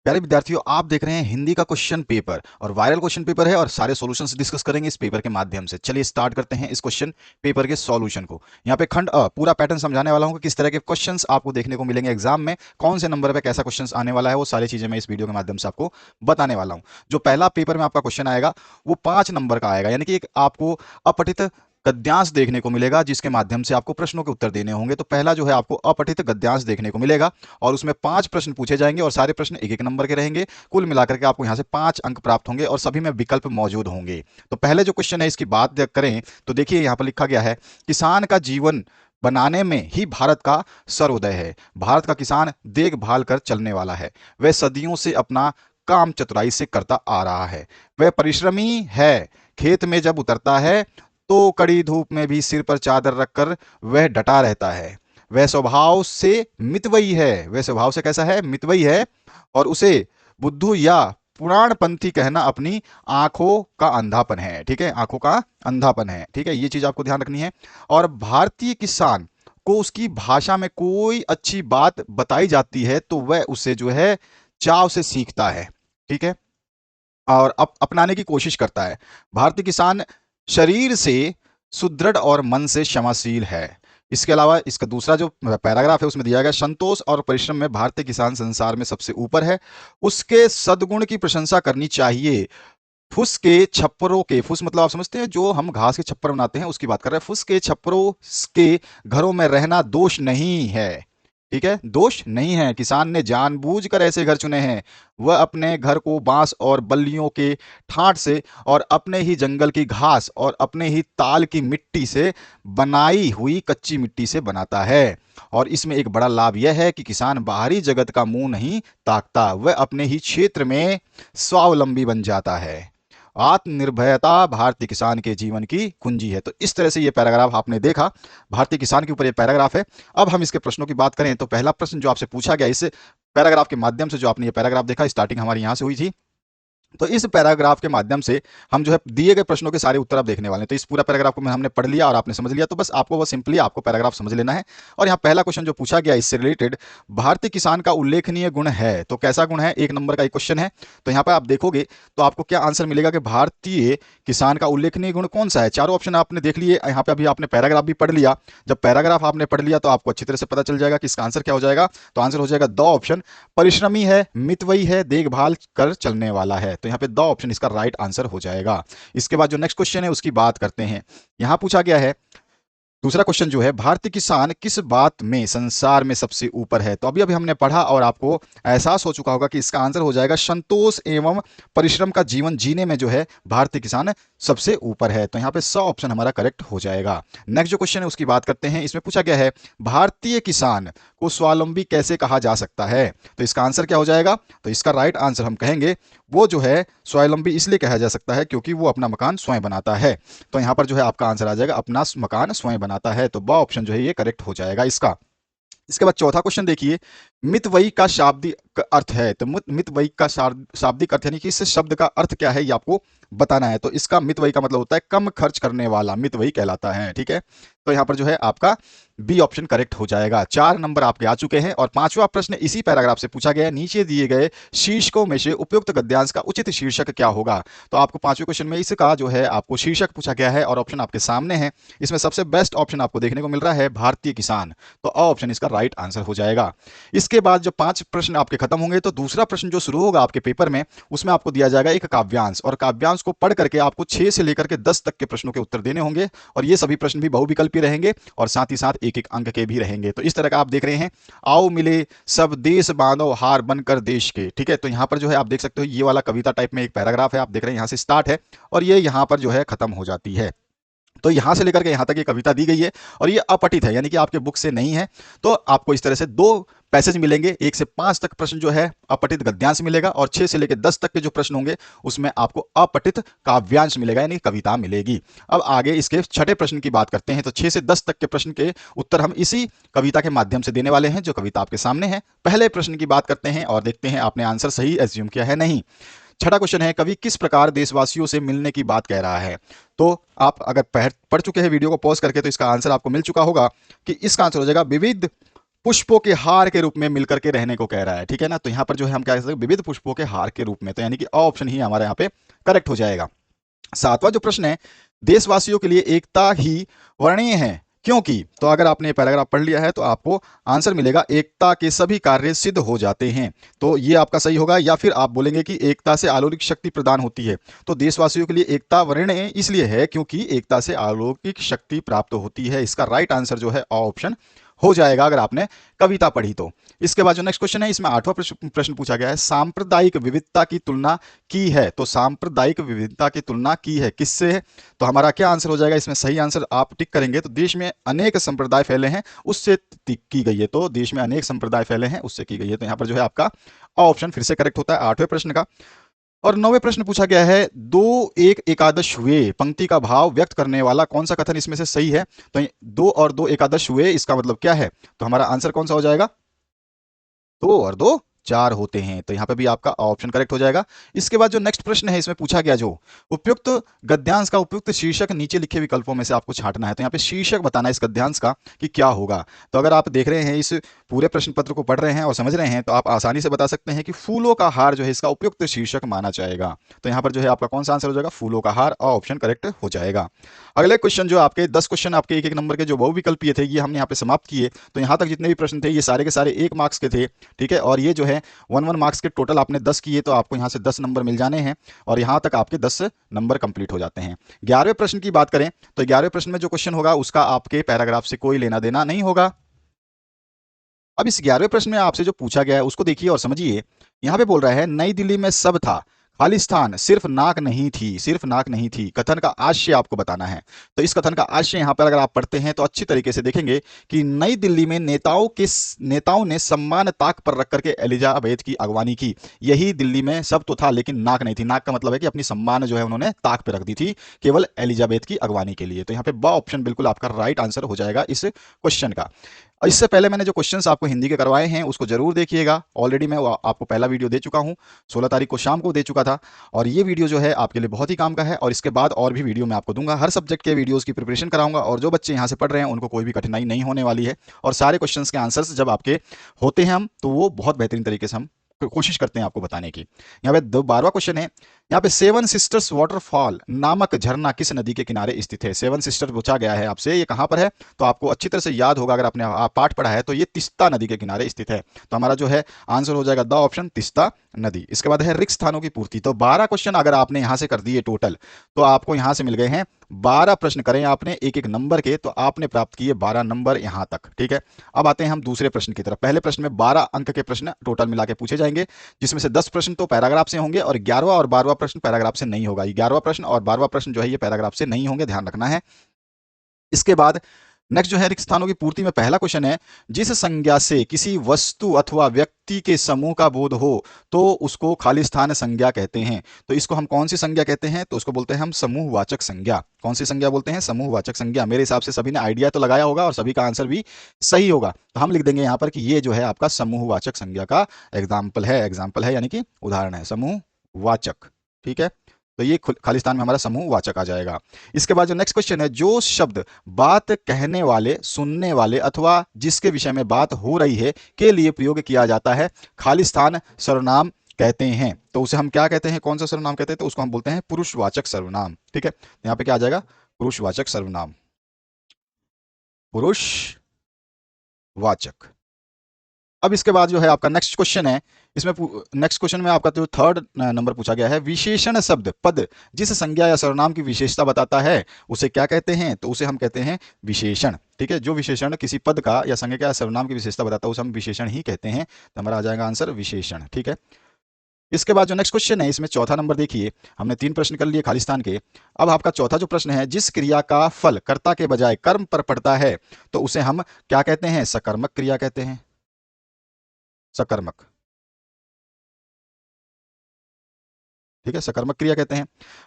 प्यारे विद्यार्थियों, आप देख रहे हैं हिंदी का क्वेश्चन पेपर और वायरल क्वेश्चन पेपर है और सारे सॉल्यूशंस डिस्कस करेंगे इस पेपर के माध्यम से। चलिए स्टार्ट करते हैं इस क्वेश्चन पेपर के सॉल्यूशन को। यहाँ पे खंड अ पूरा पैटर्न समझाने वाला हूँ कि किस तरह के क्वेश्चंस आपको देखने को मिलेंगे एग्जाम में, कौन से नंबर पे कैसा क्वेश्चंस आने वाला है, वो सारी चीजें मैं इस वीडियो के माध्यम से आपको बताने वाला हूँ। जो पहला पेपर में आपका क्वेश्चन आएगा वो 5 नंबर का आएगा, यानी कि एक आपको अपठित गद्यांश देखने को मिलेगा जिसके माध्यम से आपको प्रश्नों के उत्तर देने होंगे। तो पहला जो है आपको अपठित गद्यांश देखने को मिलेगा और उसमें 5 प्रश्न पूछे जाएंगे और सारे प्रश्न एक एक नंबर के रहेंगे। कुल मिलाकर के आपको यहां से 5 अंक प्राप्त होंगे और सभी में विकल्प मौजूद होंगे। तो पहले जो क्वेश्चन है इसकी बात करें तो देखिए यहां पर लिखा गया है, किसान का जीवन बनाने में ही भारत का सर्वोदय है। भारत का किसान देखभाल कर चलने वाला है। वह सदियों से अपना काम चतुराई से करता आ रहा है। वह परिश्रमी है। खेत में जब उतरता है तो कड़ी धूप में भी सिर पर चादर रखकर वह डटा रहता है। वह स्वभाव से मितव्ययी है। वह स्वभाव से कैसा है? मितव्ययी है। और उसे बुद्धू या पुराणपंथी कहना अपनी आंखों का अंधापन है। ठीक है, आंखों का अंधापन है। ठीक है, ये चीज आपको ध्यान रखनी है। और भारतीय किसान को उसकी भाषा में कोई अच्छी बात बताई जाती है तो वह उसे जो है चाव से सीखता है। ठीक है, और अपनाने की कोशिश करता है। भारतीय किसान शरीर से सुदृढ़ और मन से क्षमाशील है। इसके अलावा इसका दूसरा जो पैराग्राफ है उसमें दिया गया, संतोष और परिश्रम में भारतीय किसान संसार में सबसे ऊपर है। उसके सद्गुण की प्रशंसा करनी चाहिए। फुस के छप्परों के, फुस मतलब आप समझते हैं जो हम घास के छप्पर बनाते हैं उसकी बात कर रहे हैं। फुस के छप्परों के घरों में रहना दोष नहीं है। ठीक है, दोष नहीं है। किसान ने जानबूझकर ऐसे घर चुने हैं। वह अपने घर को बांस और बल्लियों के ठाट से और अपने ही जंगल की घास और अपने ही ताल की मिट्टी से बनाई हुई कच्ची मिट्टी से बनाता है। और इसमें एक बड़ा लाभ यह है कि किसान बाहरी जगत का मुंह नहीं ताकता। वह अपने ही क्षेत्र में स्वावलंबी बन जाता है। आत्मनिर्भरता भारतीय किसान के जीवन की कुंजी है। तो इस तरह से ये पैराग्राफ आपने देखा, भारतीय किसान के ऊपर ये पैराग्राफ है। अब हम इसके प्रश्नों की बात करें तो पहला प्रश्न जो आपसे पूछा गया इस पैराग्राफ के माध्यम से, जो आपने ये पैराग्राफ देखा, स्टार्टिंग हमारी यहां से हुई थी। तो इस पैराग्राफ के माध्यम से हम जो है दिए गए प्रश्नों के सारे उत्तर आप देखने वाले हैं। तो इस पूरा पैराग्राफ को हमने पढ़ लिया और आपने समझ लिया, तो बस आपको वो सिंपली आपको पैराग्राफ समझ लेना है। और यहाँ पहला क्वेश्चन जो पूछा गया इससे रिलेटेड, भारतीय किसान का उल्लेखनीय गुण है, तो कैसा गुण है? 1 नंबर का एक क्वेश्चन है। तो यहाँ पर आप देखोगे तो आपको क्या आंसर मिलेगा कि भारतीय किसान का उल्लेखनीय गुण कौन सा है। चारों ऑप्शन आपने देख लिए। यहाँ पे अभी आपने पैराग्राफ भी पढ़ लिया। जब पैराग्राफ आपने पढ़ लिया तो आपको अच्छी तरह से पता चल जाएगा कि इसका आंसर क्या हो जाएगा। तो आंसर हो जाएगा द ऑप्शन, परिश्रमी है, मितव्ययी है, देखभाल कर चलने वाला है। तो यहाँ पे द ऑप्शन इसका राइट आंसर हो जाएगा। इसके बाद जो नेक्स्ट क्वेश्चन है उसकी बात करते हैं। यहां पूछा गया है दूसरा क्वेश्चन जो है, भारतीय किसान किस बात में संसार में सबसे ऊपर है। तो अभी अभी हमने पढ़ा और आपको एहसास हो चुका होगा कि इसका आंसर हो जाएगा संतोष एवं परिश्रम का जीवन जीने में जो है भारतीय किसान सबसे ऊपर है। तो यहाँ पे 100 ऑप्शन हमारा करेक्ट हो जाएगा। नेक्स्ट जो क्वेश्चन है उसकी बात करते हैं। इसमें पूछा गया है, भारतीय किसान को स्वावलंबी कैसे कहा जा सकता है। तो इसका आंसर क्या हो जाएगा? तो इसका राइट आंसर हम कहेंगे वो जो है स्वावलंबी इसलिए कहा जा सकता है क्योंकि वो अपना मकान स्वयं बनाता है। तो यहां पर जो है आपका आंसर आ जाएगा अपना मकान स्वयं बनाता है। तो ब ऑप्शन जो है ये करेक्ट हो जाएगा इसका। इसके बाद चौथा क्वेश्चन देखिए, मितव्ययी का शाब्दिक अर्थ है। तो मितव्ययी का शाब्दिक अर्थ यानी कि इस शब्द का अर्थ क्या है ये आपको बताना है। तो इसका मितव्ययी का मतलब होता है कम खर्च करने वाला, मितव्ययी कहलाता है। ठीक है, तो यहां पर जो है आपका बी ऑप्शन करेक्ट हो जाएगा। 4 नंबर आपके आ चुके हैं। और पांचवा प्रश्न इसी पैराग्राफ से पूछा गया है, नीचे दिए गए शीर्षकों में से उपयुक्त गद्यांश का उचित शीर्षक क्या होगा। तो आपको पांचवें क्वेश्चन में इसका जो है आपको शीर्षक पूछा गया है और ऑप्शन आपके सामने है। इसमें सबसे बेस्ट ऑप्शन आपको देखने को मिल रहा है भारतीय किसान। तो अ ऑप्शन इसका राइट आंसर हो जाएगा। इसके बाद जो 5 प्रश्न आपके खत्म होंगे तो दूसरा प्रश्न जो शुरू होगा आपके पेपर में उसमें आपको दिया जाएगा एक काव्यांश, और काव्यांश को पढ़ करके आपको 6 से लेकर के 10 तक के प्रश्नों के उत्तर देने होंगे। और ये सभी प्रश्न भी बहुविकल्पी रहेंगे और साथ ही साथ एक एक अंक के भी रहेंगे। तो इस तरह का आप देख रहे हैं, आओ मिले सब देश बांधो हार बनकर देश के। ठीक है, तो यहां पर जो है आप देख सकते हो ये वाला कविता टाइप में एक पैराग्राफ है, आप देख रहे हैं यहां से स्टार्ट है और ये यहां पर जो है खत्म हो जाती है। तो यहां से लेकर के यहां तक ये कविता दी गई है और ये अपठित है, यानी कि आपके बुक से नहीं है। तो आपको इस तरह से 2 पैसेज मिलेंगे, 1 से 5 तक प्रश्न जो है अपठित गद्यांश मिलेगा और 6 से लेकर 10 तक के जो प्रश्न होंगे उसमें आपको अपठित काव्यांश मिलेगा, यानी कविता मिलेगी। अब आगे इसके छठे प्रश्न की बात करते हैं। तो 6 से 10 तक के प्रश्न के उत्तर हम इसी कविता के माध्यम से देने वाले हैं जो कविता आपके सामने है। पहले प्रश्न की बात करते हैं और देखते हैं आपने आंसर सही एज्यूम किया है नहीं। छठा क्वेश्चन है, कवि किस प्रकार देशवासियों से मिलने की बात कह रहा है। तो आप अगर पढ़ चुके हैं वीडियो को पॉज करके तो इसका आंसर आपको मिल चुका होगा कि इसका आंसर हो जाएगा विविध पुष्पों के हार के रूप में मिलकर के रहने को कह रहा है, ठीक है ना। तो यहां पर जो है हम क्या कह सकते हैं, विविध पुष्पों के हार के रूप में, तो यानी कि ऑप्शन ही हमारे यहाँ पे करेक्ट हो जाएगा। सातवां जो प्रश्न है, देशवासियों के लिए एकता ही वर्णीय है क्योंकि, तो अगर आपने ये पैराग्राफ पढ़ लिया है तो आपको आंसर मिलेगा एकता के सभी कार्य सिद्ध हो जाते हैं। तो ये आपका सही होगा, या फिर आप बोलेंगे कि एकता से अलौकिक शक्ति प्रदान होती है। तो देशवासियों के लिए एकता वर्णीय इसलिए है क्योंकि एकता से अलौकिक शक्ति प्राप्त होती है। इसका राइट आंसर जो है ऑप्शन हो जाएगा अगर आपने कविता पढ़ी तो। इसके बाद जो नेक्स्ट क्वेश्चन है, इसमें आठवां प्रश्न पूछा गया है, सांप्रदायिक विविधता की तुलना की है। तो सांप्रदायिक विविधता की तुलना की है किससे है, तो हमारा क्या आंसर हो जाएगा। इसमें सही आंसर आप टिक करेंगे तो देश में अनेक संप्रदाय फैले हैं उससे की गई है। तो देश में अनेक संप्रदाय फैले हैं उससे की गई है। तो यहां पर जो है आपका ऑप्शन फिर से करेक्ट होता है आठवें प्रश्न का। और नौवें प्रश्न पूछा गया है, दो एक एकादश हुए पंक्ति का भाव व्यक्त करने वाला कौन सा कथन इसमें से सही है। तो दो और दो एकादश हुए, इसका मतलब क्या है, तो हमारा आंसर कौन सा हो जाएगा, दो और दो चार होते हैं। तो यहां पे भी आपका ऑप्शन करेक्ट हो जाएगा। इसके बाद जो नेक्स्ट प्रश्न है, इसमें पूछा गया जो उपयुक्त गद्यांश का उपयुक्त शीर्षक नीचे लिखे विकल्पों में से आपको छांटना है। तो यहाँ पे शीर्षक बताना है इस गद्यांश का कि क्या होगा। तो अगर आप देख रहे हैं, इस पूरे प्रश्न पत्र को पढ़ रहे हैं और समझ रहे हैं, तो आप आसानी से बता सकते हैं कि फूलों का हार जो है इसका उपयुक्त शीर्षक माना जाएगा। तो यहाँ पर जो है आपका कौन सा आंसर हो जाएगा, फूलों का हार, ऑप्शन करेक्ट हो जाएगा। अगले क्वेश्चन जो आपके 10 क्वेश्चन आपके एक एक नंबर के जो बहुविकल्पीय थे, ये हमने यहाँ पे समाप्त किए। तो यहाँ तक जितने भी प्रश्न थे ये सारे के सारे 1 मार्क्स के थे, ठीक है। और ये जो है 1 मार्क्स के टोटल आपने 10 किए, तो आपको यहाँ से 10 नंबर मिल जाने हैं और यहाँ तक आपके 10 नंबर कंप्लीट हो जाते हैं। 11वें प्रश्न की बात करें तो 11वें प्रश्न में जो क्वेश्चन होगा उसका आपके पैराग्राफ से कोई लेना देना नहीं होगा। अब इस 11वें प्रश्न में आपसे जो पूछा गया है उसको देखिए और समझिए। यहाँ पे बोल रहा है, नई दिल्ली में सब था खालिस्तान सिर्फ नाक नहीं थी, सिर्फ नाक नहीं थी। कथन का आशय आपको बताना है। तो इस कथन का आशय यहाँ पर अगर आप पढ़ते हैं तो अच्छी तरीके से देखेंगे कि नई दिल्ली में नेताओं ने सम्मान ताक पर रख करके एलिजाबेथ की अगवानी की। यही दिल्ली में सब तो था लेकिन नाक नहीं थी। नाक का मतलब है कि अपनी सम्मान जो है उन्होंने ताक पर रख दी थी केवल एलिजाबेथ की अगवानी के लिए। तो यहाँ पे ब ऑप्शन बिल्कुल आपका राइट आंसर हो जाएगा इस क्वेश्चन का। इससे पहले मैंने जो क्वेश्चंस आपको हिंदी के करवाए हैं उसको जरूर देखिएगा। ऑलरेडी मैं आपको पहला वीडियो दे चुका हूं, 16 तारीख को शाम को दे चुका था। और ये वीडियो जो है आपके लिए बहुत ही काम का है और इसके बाद और भी वीडियो मैं आपको दूंगा। हर सब्जेक्ट के वीडियोस की प्रिपरेशन कराऊंगा और जो बच्चे यहाँ से पढ़ रहे हैं उनको कोई भी कठिनाई नहीं होने वाली है। और सारे क्वेश्चंस के आंसर्स जब आपके होते हैं हम, तो वो बहुत बेहतरीन तरीके से हम कोशिश करते हैं आपको बताने की। यहाँ पे 12वां क्वेश्चन है, यहाँ पे सेवन सिस्टर्स वाटरफॉल नामक झरना किस नदी के किनारे स्थित है। सेवन सिस्टर पूछा गया है आपसे, ये कहां पर है, तो आपको अच्छी तरह से याद होगा अगर आपने पाठ पढ़ा है तो ये तिस्ता नदी के किनारे स्थित है। तो हमारा जो है आंसर हो जाएगा द ऑप्शन तिस्ता नदी। इसके बाद है रिक्त स्थानों की पूर्ति। तो 12 क्वेश्चन अगर आपने यहां से कर दिए टोटल, तो आपको यहां से मिल गए हैं 12 प्रश्न करें आपने एक एक नंबर के, तो आपने प्राप्त किए 12 नंबर यहां तक, ठीक है। अब आते हैं हम दूसरे प्रश्न की तरफ। पहले प्रश्न में 12 अंक के प्रश्न टोटल मिला के पूछे जाएंगे, जिसमें से 10 प्रश्न तो पैराग्राफ से होंगे और 11वां और 12वां प्रश्न पैराग्राफ से नहीं होगा। 11वां प्रश्न और 12वां प्रश्न जो है ये पैराग्राफ से नहीं होंगे, ध्यान रखना है। इसके बाद नेक्स्ट जो है रिक्त स्थानों की पूर्ति में पहला क्वेश्चन है, जिस संज्ञा से किसी वस्तु अथवा व्यक्ति के समूह का बोध हो तो उसको खाली स्थान संज्ञा कहते हैं। तो इसको हम कौन सी संज्ञा कहते हैं, तो उसको बोलते हैं हम समूहवाचक संज्ञा। कौन सी संज्ञा बोलते हैं, समूहवाचक संज्ञा। मेरे हिसाब से सभी ने आइडिया तो लगाया होगा और सभी का आंसर भी सही होगा। तो हम लिख देंगे यहाँ पर कि ये जो है आपका समूहवाचक संज्ञा का एग्जाम्पल है यानी कि उदाहरण है समूहवाचक, ठीक है। तो ये खालिस्तान में हमारा समूहवाचक आ जाएगा। इसके बाद जो नेक्स्ट क्वेश्चन है, जो शब्द बात कहने वाले, सुनने वाले अथवा जिसके विषय में बात हो रही है के लिए प्रयोग किया जाता है खालिस्तान सर्वनाम कहते हैं। तो उसे हम क्या कहते हैं, कौन सा सर्वनाम कहते हैं, तो उसको हम बोलते हैं पुरुषवाचक सर्वनाम, ठीक है। यहाँ पे क्या आ जाएगा, पुरुषवाचक सर्वनाम, पुरुषवाचक। अब इसके बाद जो है आपका नेक्स्ट क्वेश्चन है, इसमें नेक्स्ट क्वेश्चन में आपका जो थर्ड नंबर पूछा गया है, विशेषण शब्द पद जिस संज्ञा या सर्वनाम की विशेषता बताता है उसे क्या कहते हैं, तो उसे हम कहते हैं विशेषण, ठीक है। जो विशेषण किसी पद का या संज्ञा या सर्वनाम की विशेषता बताता है उसे हम विशेषण ही कहते हैं। तो हमारा आ जाएगा आंसर विशेषण, ठीक है। इसके बाद जो नेक्स्ट क्वेश्चन है, इसमें चौथा नंबर देखिए, हमने 3 प्रश्न कर लिए खालिस्तान के। अब आपका चौथा जो प्रश्न है, जिस क्रिया का फल कर्ता के बजाय कर्म पर पड़ता है तो उसे हम क्या कहते हैं, सकर्मक क्रिया कहते हैं, सकर्मक, ठीक है, सकर्मक क्रिया कहते हैं।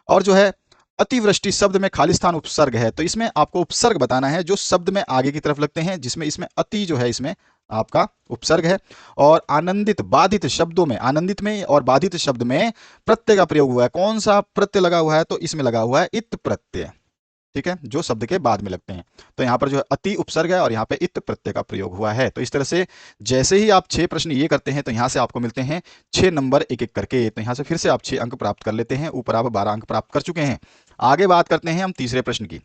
और जो है अतिवृष्टि शब्द में खालिस्तान उपसर्ग है, तो इसमें आपको उपसर्ग बताना है जो शब्द में आगे की तरफ लगते हैं, जिसमें इसमें अति जो है इसमें आपका उपसर्ग है। और आनंदित बाधित शब्दों में, आनंदित में और बाधित शब्द में प्रत्यय का प्रयोग हुआ है। कौन सा प्रत्यय लगा हुआ है, तो इसमें लगा हुआ है इत प्रत्यय, ठीक है, जो शब्द के बाद में लगते हैं। तो यहाँ पर जो है अति उपसर्ग है और यहाँ पे इत प्रत्यय का प्रयोग हुआ है। तो इस तरह से जैसे ही आप 6 प्रश्न ये करते हैं तो यहाँ से आपको मिलते हैं 6 नंबर एक एक करके। तो यहाँ से फिर से आप 6 अंक प्राप्त कर लेते हैं, ऊपर आप 12 अंक प्राप्त कर चुके हैं। आगे बात करते हैं हम तीसरे प्रश्न की।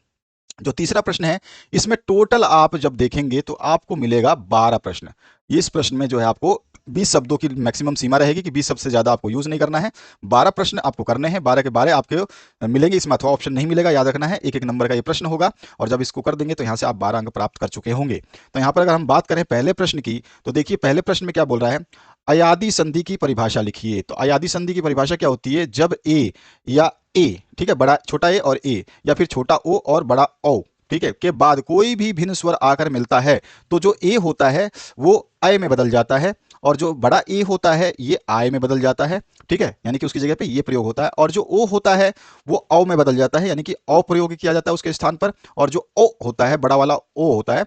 जो तीसरा प्रश्न है इसमें टोटल आप जब देखेंगे तो आपको मिलेगा 12 प्रश्न। इस प्रश्न में जो है आपको 20 शब्दों की मैक्सिमम सीमा रहेगी कि 20 शब्द से ज्यादा आपको यूज नहीं करना है। 12 प्रश्न आपको करने हैं, 12 के 12 आपके मिलेंगे, इसमें अथवा ऑप्शन नहीं मिलेगा, याद रखना है। एक एक नंबर का ये प्रश्न होगा और जब इसको कर देंगे तो यहाँ से आप 12 अंक प्राप्त कर चुके होंगे। तो यहाँ पर अगर हम बात करें पहले प्रश्न की तो देखिए पहले प्रश्न में क्या बोल रहा है, अयादी संधि की परिभाषा लिखिए। तो अयादी संधि की परिभाषा क्या होती है, जब ए या ए, ठीक है, बड़ा छोटा ए और ए, या फिर छोटा ओ और बड़ा ओ, ठीक है, के बाद कोई भी भिन्न स्वर आकर मिलता है तो जो ए होता है वो अय में बदल जाता है और जो बड़ा ए होता है ये आय में बदल जाता है। ठीक है, यानी कि उसकी जगह पे ये प्रयोग होता है, और जो ओ होता है वो औ में बदल जाता है, यानी कि औ प्रयोग किया जाता है उसके स्थान पर, और जो ओ होता है बड़ा वाला ओ होता है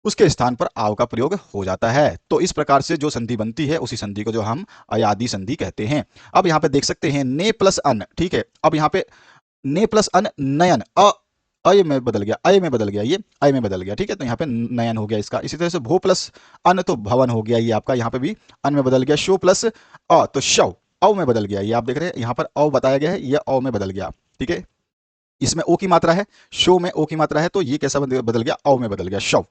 उसके स्थान पर आव का प्रयोग हो जाता है। तो इस प्रकार से जो संधि बनती है उसी संधि को जो हम अयादी संधि कहते हैं। अब यहाँ पे देख सकते हैं ने प्लस अन, ठीक है, अब यहाँ पे ने प्लस अन नयन, अय में बदल गया, अय में बदल गया, ये अय में बदल गया, ठीक है, तो यहाँ पे नयन हो गया इसका। इसी तरह से भो प्लस अन तो भवन हो गया ये आपका, यहाँ पे भी अन में बदल गया। शो प्लस अ तो शव, औ में बदल गया, ये आप देख रहे हैं यहाँ पर औ बताया गया है, ये औ में बदल गया, ठीक है। इसमें ओ की मात्रा है, शो में ओ की मात्रा है, तो ये कैसा बदल गया, औ में बदल गया शव।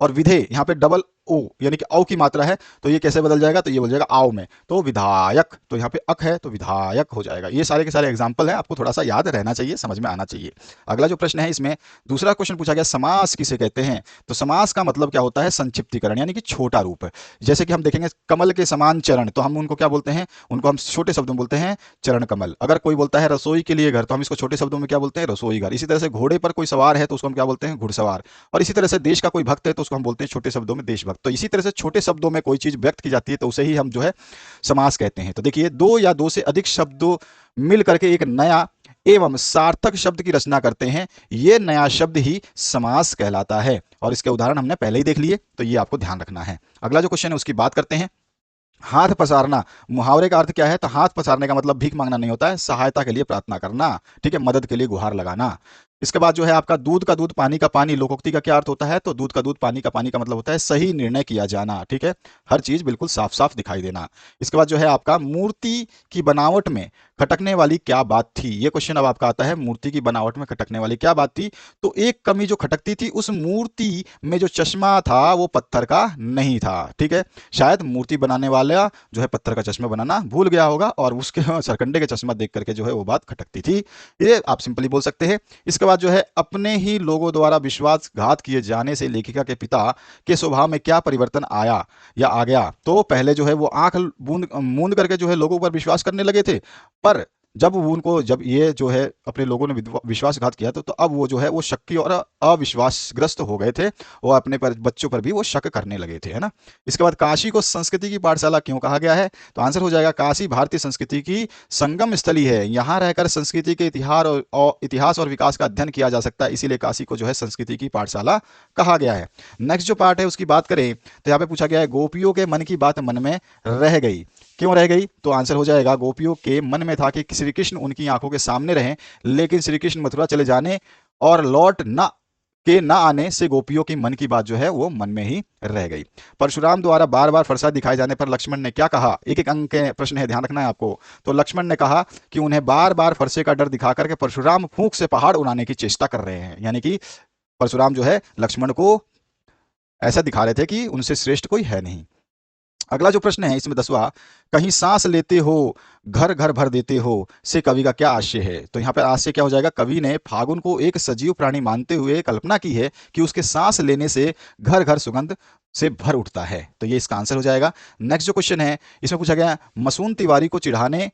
और विधे यहाँ पे डबल ओ यानी कि औ की मात्रा है, तो ये कैसे बदल जाएगा, तो ये बदल जाएगा आओ में, तो विधायक, तो यहाँ पे अक है तो विधायक हो जाएगा। ये सारे के सारे एग्जाम्पल हैं, आपको थोड़ा सा याद रहना चाहिए, समझ में आना चाहिए। अगला जो प्रश्न है इसमें दूसरा क्वेश्चन पूछा गया, समास किसे कहते हैं। तो समास का मतलब क्या होता है, संक्षिप्तीकरण, यानी कि छोटा रूप। जैसे कि हम देखेंगे कमल के समान चरण, तो हम उनको क्या बोलते हैं, उनको हम छोटे शब्दों में बोलते हैं चरण कमल। अगर कोई बोलता है रसोई के लिए घर, तो हम इसको छोटे शब्दों में क्या बोलते हैं, रसोई घर। इसी तरह से घोड़े पर कोई सवार है तो उसको हम क्या बोलते हैं, घुड़सवार। और इसी तरह से देश का कोई भक्त है तो उसको हम बोलते हैं छोटे शब्दों में देशभक्त। तो इसी तरह से छोटे शब्दों में कोई चीज व्यक्त की जाती है तो उसे ही हम जो है समास कहते हैं। तो देखिए दो या दो से अधिक शब्दों मिल करके एक नया एवं सार्थक शब्द की रचना करते हैं, ये नया शब्द ही समास कहलाता है। और इसके उदाहरण हमने पहले ही देख लिए, तो ये आपको ध्यान रखना है। अगला जो क्वेश्चन है उसकी बात करते हैं। हाथ पसारना, मुहावरे का अर्थ क्या है, तो हाथ पसारने का मतलब भीख मांगना नहीं होता है, सहायता के लिए प्रार्थना करना, ठीक है, मदद के लिए गुहार लगाना। इसके बाद जो है आपका दूध का दूध पानी का पानी, लोकोक्ति का क्या अर्थ होता है, तो दूध का दूध पानी का मतलब होता है सही निर्णय किया जाना, ठीक है, हर चीज बिल्कुल साफ साफ दिखाई देना। इसके बाद जो है आपका मूर्ति की बनावट में खटकने वाली क्या बात थी, ये क्वेश्चन अब आपका आता है, मूर्ति की बनावट में खटकने वाली क्या बात थी। तो एक कमी जो खटकती थी, उस मूर्ति में जो चश्मा था वो पत्थर का नहीं था, ठीक है, शायद मूर्ति बनाने वाला जो है पत्थर का चश्मा बनाना भूल गया होगा और उसके सरकंडे के चश्मा देख करके जो है वो बात खटकती थी, ये आप सिंपली बोल सकते हैं। इसके बाद जो है अपने ही लोगों द्वारा विश्वासघात किए जाने से लेखिका के पिता के स्वभाव में क्या परिवर्तन आया या आ गया। तो पहले जो है वो आंख मूंद करके जो है लोगों पर विश्वास करने लगे थे, पर जब ये जो है अपने लोगों ने विश्वासघात किया तो अब वो जो है वो शक्की और अविश्वासग्रस्त हो गए थे, वो अपने बच्चों पर भी वो शक करने लगे थे, है ना। इसके बाद काशी को संस्कृति की पाठशाला क्यों कहा गया है, तो आंसर हो जाएगा काशी भारतीय संस्कृति की संगम स्थली है, यहाँ रहकर संस्कृति के इतिहास और विकास का अध्ययन किया जा सकता है, इसीलिए काशी को जो है संस्कृति की पाठशाला कहा गया है। नेक्स्ट जो पार्ट है उसकी बात करें तो यहाँ पे पूछा गया है गोपियों के मन की बात मन में रह गई, क्यों रह गई, तो आंसर हो जाएगा गोपियों के मन में था कि श्री कृष्ण उनकी आंखों के सामने रहें, लेकिन श्री कृष्ण मथुरा चले जाने और लौट ना आने से गोपियों की मन की बात जो है वो मन में ही रह गई। परशुराम द्वारा बार बार फरसा दिखाए जाने पर लक्ष्मण ने क्या कहा, एक एक अंक के प्रश्न है, ध्यान रखना है आपको। तो लक्ष्मण ने कहा कि उन्हें बार बार फरसे का डर दिखा करके परशुराम फूंक से पहाड़ उड़ाने की चेष्टा कर रहे हैं, यानी कि परशुराम जो है लक्ष्मण को ऐसा दिखा रहे थे कि उनसे श्रेष्ठ कोई है नहीं। अगला जो प्रश्न है इसमें 10वां, कहीं सांस लेते हो घर घर भर देते हो से कवि का क्या आशय है। तो यहाँ पर आशय क्या हो जाएगा, कवि ने फागुन को एक सजीव प्राणी मानते हुए कल्पना की है कि उसके सांस लेने से घर घर सुगंध से भर उठता है, तो ये इसका आंसर हो जाएगा। नेक्स्ट जो क्वेश्चन है इसमें पूछा गया मसून तिवारी को चिढ़ाने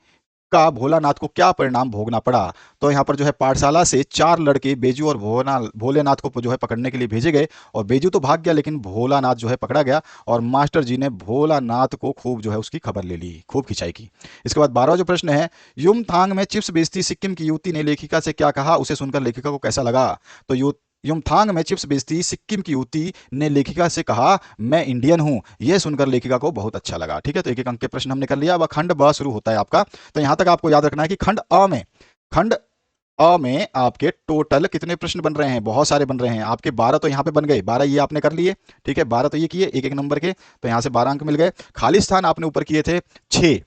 का भोलानाथ को क्या परिणाम भोगना पड़ा। तो यहाँ पर जो है पाठशाला से 4 लड़के बेजू और भोलेनाथ को जो है पकड़ने के लिए भेजे गए, और बेजू तो भाग गया लेकिन भोलानाथ जो है पकड़ा गया, और मास्टर जी ने भोलानाथ को खूब जो है उसकी खबर ले ली, खूब खिंचाई की। इसके बाद 12वां जो प्रश्न है, युमथांग में चिप्स बेचती सिक्किम की युवती ने लेखिका से क्या कहा, उसे सुनकर लेखिका को कैसा लगा। तो युमथांग में चिप्स बेचती सिक्किम की युवती ने लेखिका से कहा मैं इंडियन हूं, यह सुनकर लेखिका को बहुत अच्छा लगा, ठीक है। तो एक एक अंक के प्रश्न हमने कर लिया। अब खंड ब शुरू होता है आपका, तो यहां तक आपको याद रखना है कि खंड में आपके टोटल कितने प्रश्न बन रहे हैं? बहुत सारे बन रहे हैं आपके। 12 तो यहाँ पे बन गए, 12 ये आपने कर लिए, ठीक है, 12 तो ये किए एक एक नंबर के, तो यहाँ से 12 अंक मिल गए। खाली स्थान आपने ऊपर किए थे 6,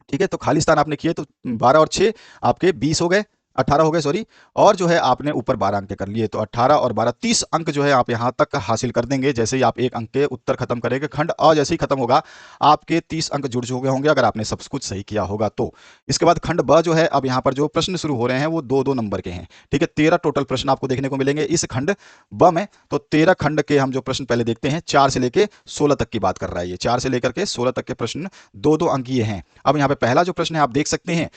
ठीक है, तो खाली स्थान आपने किए तो 12 और 6 आपके 20 हो गए, 18 हो गए सॉरी। और जो है आपने ऊपर 12 अंक कर लिए, तो 18 और 12 30 अंक जो है आप यहां तक हासिल कर देंगे जैसे ही आप एक अंक के उत्तर खत्म करेंगे। खंड अ जैसे ही खत्म होगा आपके 30 अंक जुड़ चुके होंगे अगर आपने सब कुछ सही किया होगा तो। इसके बाद खंड ब जो है, अब यहां पर जो प्रश्न शुरू हो रहे हैं वो 2-2 नंबर के हैं, ठीक है। 13 टोटल प्रश्न आपको देखने को मिलेंगे इस खंड ब में। तो 13 खंड के हम जो प्रश्न पहले देखते हैं, 4 से लेकर 16 तक की बात कर रहा है ये, 4 से लेकर के 16 तक के प्रश्न 2-2 अंकीय हैं। अब यहां पे पहला जो प्रश्न है आप देख सकते हैं,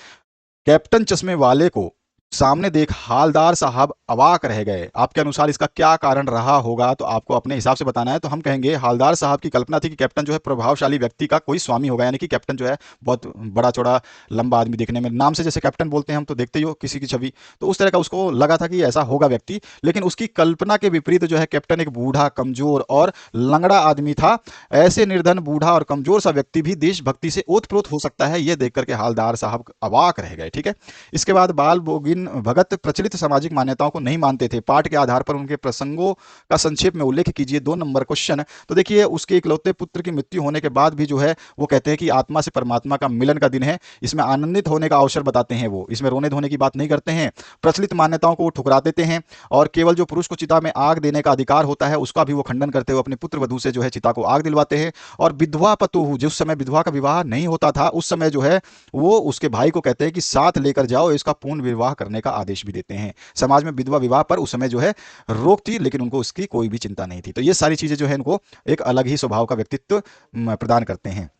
कैप्टन चश्मे वाले को सामने देख हालदार साहब अवाक रह गए। आपके अनुसार इसका क्या कारण रहा होगा? तो आपको अपने हिसाब से बताना है। तो हम कहेंगे हालदार साहब की कल्पना थी कि कैप्टन जो है प्रभावशाली व्यक्ति का कोई स्वामी होगा, यानी कि कैप्टन जो है बहुत बड़ा चौड़ा लंबा आदमी, दिखने में नाम से जैसे कैप्टन बोलते हैं हम तो देखते ही हो किसी की छवि, तो उस तरह का उसको लगा था कि ऐसा होगा व्यक्ति। लेकिन उसकी कल्पना के विपरीत जो है कैप्टन एक बूढ़ा, कमजोर और लंगड़ा आदमी था। ऐसे निर्धन, बूढ़ा और कमजोर सा व्यक्ति भी देशभक्ति से ओतप्रोत हो सकता है, यह देख करके हालदार साहब अवाक रह गए, ठीक है। इसके बाद बाल बोगिन भगत प्रचलित सामाजिक मान्यताओं को नहीं मानते थे। पाठ के आधार पर उनके प्रसंगों का संक्षेप में उल्लेख कीजिए। 2 नंबर क्वेश्चन। तो देखिए उसके इकलौते पुत्र की मृत्यु होने के बाद भी जो है वो कहते हैं कि आत्मा से परमात्मा का मिलन का दिन है, इसमें आनंदित होने का अवसर बताते हैं वो, इसमें रोने धोने की बात नहीं करते हैं। प्रचलित मान्यताओं को वो ठुकरा देते हैं और केवल जो पुरुष को चिता में आग देने का अधिकार होता है उसका भी वो खंडन करते हुए अपने पुत्र वधू से जो है चिता को आग दिलवाते हैं। और विधवा पतोहू, जिस समय विधवा का विवाह नहीं होता था उस समय जो है वो उसके भाई को कहते हैं कि साथ लेकर जाओ, इसका पूर्ण विवाह करने का आदेश भी देते हैं। समाज में विधवा विवाह पर उस समय जो है रोक थी, लेकिन उनको उसकी कोई भी चिंता नहीं थी। तो ये सारी चीजें जो है इनको एक अलग ही स्वभाव का व्यक्तित्व प्रदान करते हैं।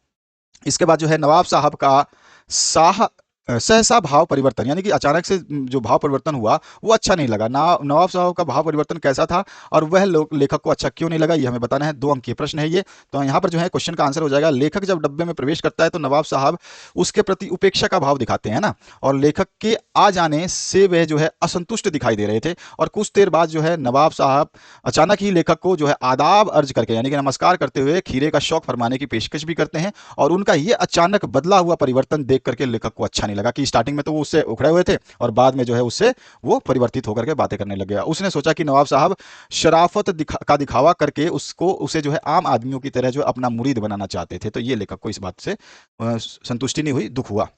इसके बाद जो है नवाब साहब का साह सहसा भाव परिवर्तन, यानी कि अचानक से जो भाव परिवर्तन हुआ वो अच्छा नहीं लगा ना। नवाब साहब का भाव परिवर्तन कैसा था और वह लेखक को अच्छा क्यों नहीं लगा, ये हमें बताना है। 2 अंक की प्रश्न है ये। तो यहाँ पर जो है क्वेश्चन का आंसर हो जाएगा, लेखक जब डब्बे में प्रवेश करता है तो नवाब साहब उसके प्रति उपेक्षा का भाव दिखाते हैं ना, और लेखक के आ जाने से वह जो है असंतुष्ट दिखाई दे रहे थे। और कुछ देर बाद जो है नवाब साहब अचानक ही लेखक को जो है आदाब अर्ज करके, यानी कि नमस्कार करते हुए खीरे का शौक फरमाने की पेशकश भी करते हैं। और उनका ये अचानक बदला हुआ परिवर्तन देख करके लेखक को अच्छा नहीं लगा कि स्टार्टिंग में तो वो उससे उखड़े हुए थे और बाद में जो है उससे वो परिवर्तित होकर के बातें करने लग गया। उसने सोचा कि नवाब साहब शराफत का दिखावा करके उसे जो है आम आदमियों की तरह जो अपना मुरीद बनाना चाहते थे। तो ये लेखक को इस बात से संतुष्टि नहीं हुई, दुख हुआ।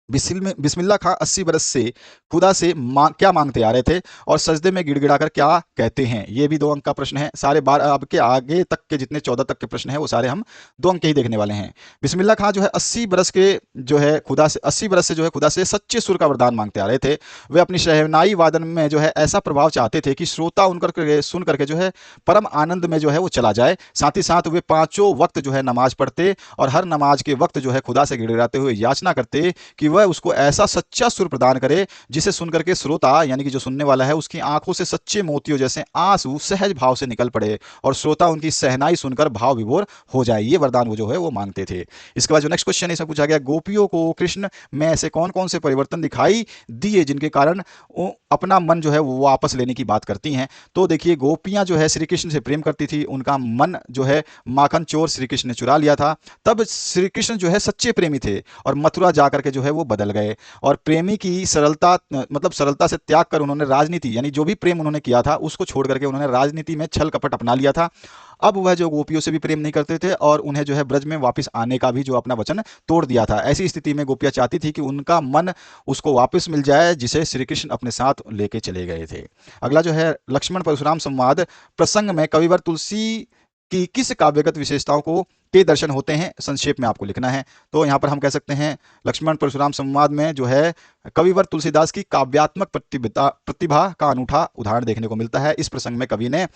बिस्मिल्लाह खां 80 बरस से खुदा से क्या मांगते आ रहे थे और सजदे में गिड़गिड़ाकर क्या कहते हैं, ये भी 2 अंक का प्रश्न है। सारे 12 आपके आगे तक के जितने 14 तक के प्रश्न हैं वो सारे हम 2 अंक के ही देखने वाले हैं। बिस्मिल्लाह खां जो है 80 बरस के जो है खुदा से 80 बरस से जो है खुदा से सच्चे सुर का वरदान मांगते आ रहे थे। वे अपनी शहनाई वादन में जो है ऐसा प्रभाव चाहते थे कि श्रोता उनकर सुन करके जो है परम आनंद में जो है वो चला जाए। साथ ही साथ वे 5 वक्त जो है नमाज पढ़ते और हर नमाज के वक्त जो है खुदा से गिड़गिड़ाते हुए याचना करते कि वह उसको ऐसा सच्चा सुर प्रदान करे जिसे सुनकर के श्रोता, यानी कि जो सुनने वाला है, उसकी आंखों से सच्चे मोतियों जैसे आंसू सहज भाव से निकल पड़े और श्रोता उनकी सहनाई सुनकर भाव विभोर हो जाए। ये वरदान वो जो है वो मांगते थे। इसके बाद जो नेक्स्ट क्वेश्चन है इसमें पूछा गया, गोपियों को कृष्ण में ऐसे कौन कौन से परिवर्तन दिखाई दिए जिनके कारण अपना मन जो है वो वापस लेने की बात करती हैं। तो देखिए गोपियां जो है श्री कृष्ण से प्रेम करती थी, उनका मन जो है माखन चोर श्री कृष्ण ने चुरा लिया था। तब श्री कृष्ण जो है सच्चे प्रेमी थे और मथुरा जाकर के जो है वो बदल गए। और प्रेमी की सरलता, मतलब सरलता से त्याग कर उन्होंने राजनीति, यानी जो भी प्रेम उन्होंने किया था उसको छोड़ करके उन्होंने राजनीति में छल कपट अपना लिया था। अब वह जो गोपियों से भी प्रेम नहीं करते थे और उन्हें जो है ब्रज में वापस आने का भी जो अपना वचन तोड़ दिया था। ऐसी स्थिति में गोपियां चाहती थी कि उनका मन उसको वापस मिल जाए जिसे श्री कृष्ण अपने साथ लेके चले गए थे। अगला जो है लक्ष्मण परशुराम संवाद प्रसंग में कविवर तुलसी कि किस काव्यगत विशेषताओं को के दर्शन होते हैं, संक्षेप में आपको लिखना है। तो यहाँ पर हम कह सकते हैं लक्ष्मण परशुराम संवाद में जो है कविवर तुलसीदास की काव्यात्मक प्रतिभा का अनूठा उदाहरण देखने को मिलता है। इस प्रसंग में कवि ने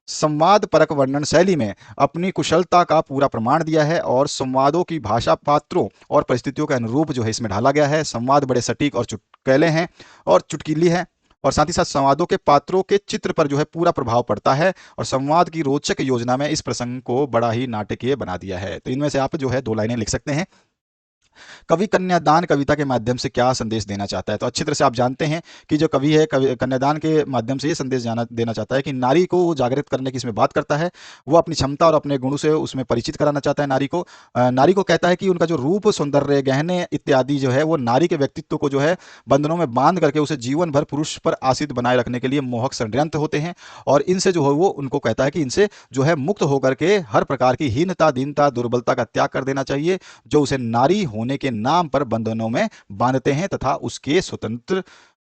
संवाद परक वर्णन शैली में अपनी कुशलता का पूरा प्रमाण दिया है और संवादों की भाषा पात्रों और परिस्थितियों के अनुरूप जो है इसमें ढाला गया है। संवाद बड़े सटीक और चुटकुले हैं और चुटकीली है और साथ ही साथ संवादों के पात्रों के चित्र पर जो है पूरा प्रभाव पड़ता है और संवाद की रोचक योजना में इस प्रसंग को बड़ा ही नाटकीय बना दिया है। तो इनमें से आप जो है 2 लाइनें लिख सकते हैं। कवि कन्यादान कविता के माध्यम से क्या संदेश देना चाहता है? तो अच्छी तरह से आप जानते हैं कि जो कवि है, कन्यादान के माध्यम से ये संदेश देना चाहता है कि नारी को वो जागृत करने की इसमें बात करता है। वो अपनी क्षमता और अपने गुणों से उसमें परिचित कराना चाहता है नारी को। नारी को कहता है कि उनका जो रूप, सौंदर्य, गहने इत्यादि जो है वो नारी के व्यक्तित्व को जो है बंधनों में बांध करके उसे जीवन भर पुरुष पर आश्रित बनाए रखने के लिए मोहक षड्यंत्र होते हैं। और इनसे जो है वो उनको कहता है कि इनसे जो है मुक्त होकर के हर प्रकार की हीनता, दीनता, दुर्बलता का त्याग कर देना चाहिए, जो उसे नारी होने के नाम पर बंधनों में बांधते हैं तथा उसके स्वतंत्र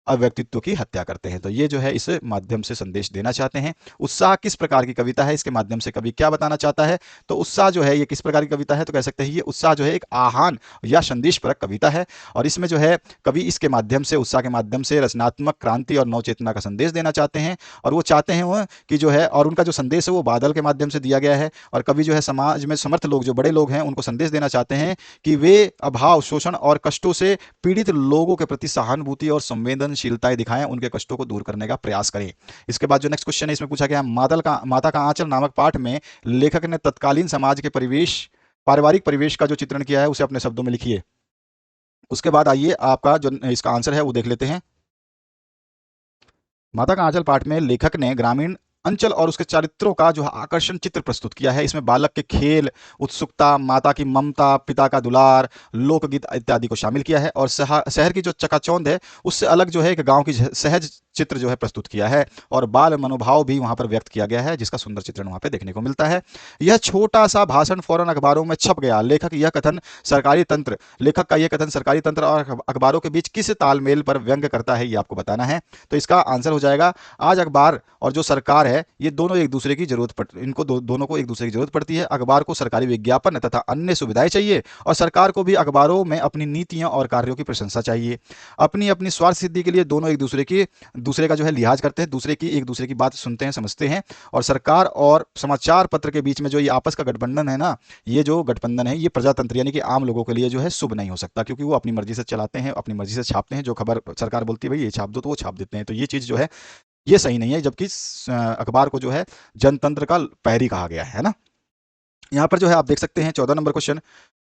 व्यक्तित्व की हत्या करते हैं। तो ये जो है इस माध्यम से संदेश देना चाहते हैं। उत्साह किस प्रकार की कविता है, इसके माध्यम से कवि क्या बताना चाहता है? तो उत्साह जो है ये किस प्रकार की कविता है? तो कह सकते हैं ये उत्साह जो है एक आह्वान या संदेशपरक कविता है। और इसमें जो है कवि इसके माध्यम से, उत्साह के माध्यम से रचनात्मक क्रांति और नवचेतना का संदेश देना चाहते हैं। और वो चाहते हैं वो कि जो है, और उनका जो संदेश है वो बादल के माध्यम से दिया गया है। और कवि जो है समाज में समर्थ लोग, जो बड़े लोग हैं, उनको संदेश देना चाहते हैं कि वे अभाव, शोषण और कष्टों से पीड़ित लोगों के प्रति सहानुभूति और संवेदनशीलताएं दिखाएं, उनके कष्टों को दूर करने का प्रयास करें। इसके बाद जो नेक्स्ट क्वेश्चन है इसमें पूछा गया, माता का आंचल नामक पाठ में लेखक ने तत्कालीन समाज के पारिवारिक परिवेश का जो चित्रण किया है उसे अपने शब्दों में लिखिए। उसके बाद आइए आपका जो इसका आंसर है वो देख लेते हैं। माता का आंचल पाठ में लेखक ने ग्रामीण अंचल और उसके चरित्रों का जो आकर्षण चित्र प्रस्तुत किया है। इसमें बालक के खेल, उत्सुकता, माता की ममता, पिता का दुलार, लोकगीत इत्यादि को शामिल किया है। और शहर की जो चकाचौंध है उससे अलग जो है एक गांव की सहज चित्र जो है प्रस्तुत किया है। और बाल मनोभाव भी वहां पर व्यक्त किया गया है, जिसका सुंदर चित्रण वहां पे देखने को मिलता है। यह छोटा सा भाषण फौरन अखबारों में छप गया। लेखक का यह कथन सरकारी तंत्र और अखबारों के बीच किस तालमेल पर व्यंग करता है, ये आपको बताना है। तो इसका आंसर हो जाएगा, आज अखबार और जो सरकार है ये दोनों एक दूसरे की जरूरत पड़ती, इनको दोनों को एक दूसरे की जरूरत पड़ती है। अखबार को सरकारी विज्ञापन तथा अन्य सुविधाएं चाहिए और सरकार को भी अखबारों में अपनी नीतियों और कार्यों की प्रशंसा चाहिए। अपनी अपनी स्वार्थ सिद्धि के लिए दोनों एक दूसरे का जो है लिहाज करते हैं, एक दूसरे की बात सुनते हैं, समझते हैं। और सरकार और समाचार पत्र के बीच में जो ये आपस का गठबंधन है ना, ये जो गठबंधन है ये प्रजातंत्र यानी कि आम लोगों के लिए जो है शुभ नहीं हो सकता, क्योंकि वो अपनी मर्जी से चलाते हैं, अपनी मर्जी से छापते हैं। जो खबर सरकार बोलती है भाई ये छाप दो, तो वो छाप देते हैं। तो ये चीज़ जो है ये सही नहीं है, जबकि अखबार को जो है जनतंत्र का पैरी कहा गया है ना। यहाँ पर जो है आप देख सकते हैं 14 नंबर क्वेश्चन,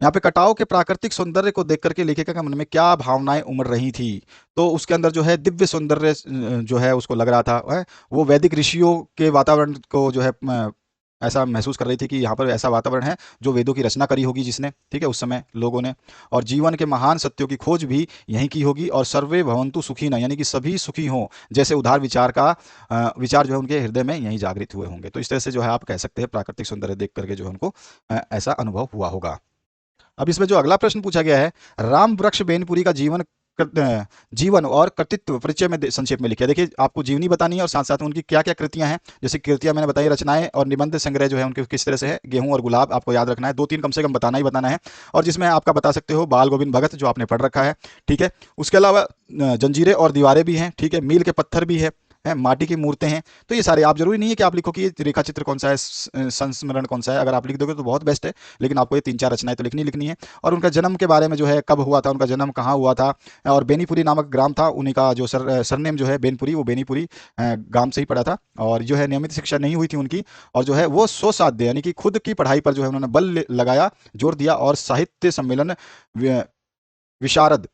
यहाँ पे कटाव के प्राकृतिक सौंदर्य को देख करके लेखक के मन में क्या भावनाएं उमड़ रही थी? तो उसके अंदर जो है दिव्य सौंदर्य जो है उसको लग रहा था, वो वैदिक ऋषियों के वातावरण को जो है ऐसा महसूस कर रही थी कि यहाँ पर ऐसा वातावरण है जो वेदों की रचना करी होगी जिसने, ठीक है, उस समय लोगों ने। और जीवन के महान सत्यों की खोज भी यहीं की होगी। और सर्वे भवन्तु सुखिनः यानी कि सभी सुखी हों जैसे उदार विचार जो है उनके हृदय में यहीं जागृत हुए होंगे। तो इस तरह से जो है आप कह सकते हैं प्राकृतिक सौंदर्य देख करके जो है उनको ऐसा अनुभव हुआ होगा। अब इसमें जो अगला प्रश्न पूछा गया है, राम वृक्ष बेनपुरी का जीवन और कृतित्व परिचय में संक्षेप में लिखिए। देखिए आपको जीवनी बतानी है और साथ साथ उनकी क्या क्या कृतियां हैं। जैसे कृतियां मैंने बताई, रचनाएं और निबंध संग्रह जो है उनके किस तरह से है। गेहूं और गुलाब आपको याद रखना है, 2-3 कम से कम बताना ही बताना है। और जिसमें आपका बता सकते हो बाल गोविंद भगत जो आपने पढ़ रखा है, ठीक है। उसके अलावा जंजीरें और दीवारें भी हैं, ठीक है। मील के पत्थर भी है, माटी की मूर्तें हैं। तो ये सारे, आप जरूरी नहीं है कि आप लिखो कि ये रेखा चित्र कौन सा है, संस्मरण कौन सा है। अगर आप लिख दोगे तो बहुत बेस्ट है, लेकिन आपको ये 3-4 रचनाएं तो लिखनी है। और उनका जन्म के बारे में जो है, कब हुआ था, उनका जन्म कहाँ हुआ था। और बेनीपुरी नामक ग्राम था, उन्हीं का जो सरनेम जो है बेनपुरी, वो बेनीपुरी गांव से ही पड़ा था। और जो है नियमित शिक्षा नहीं हुई थी उनकी। और जो है वो स्वसाध्य यानी कि खुद की पढ़ाई पर जो है उन्होंने बल लगाया, जोर दिया। और साहित्य सम्मेलन, विशारद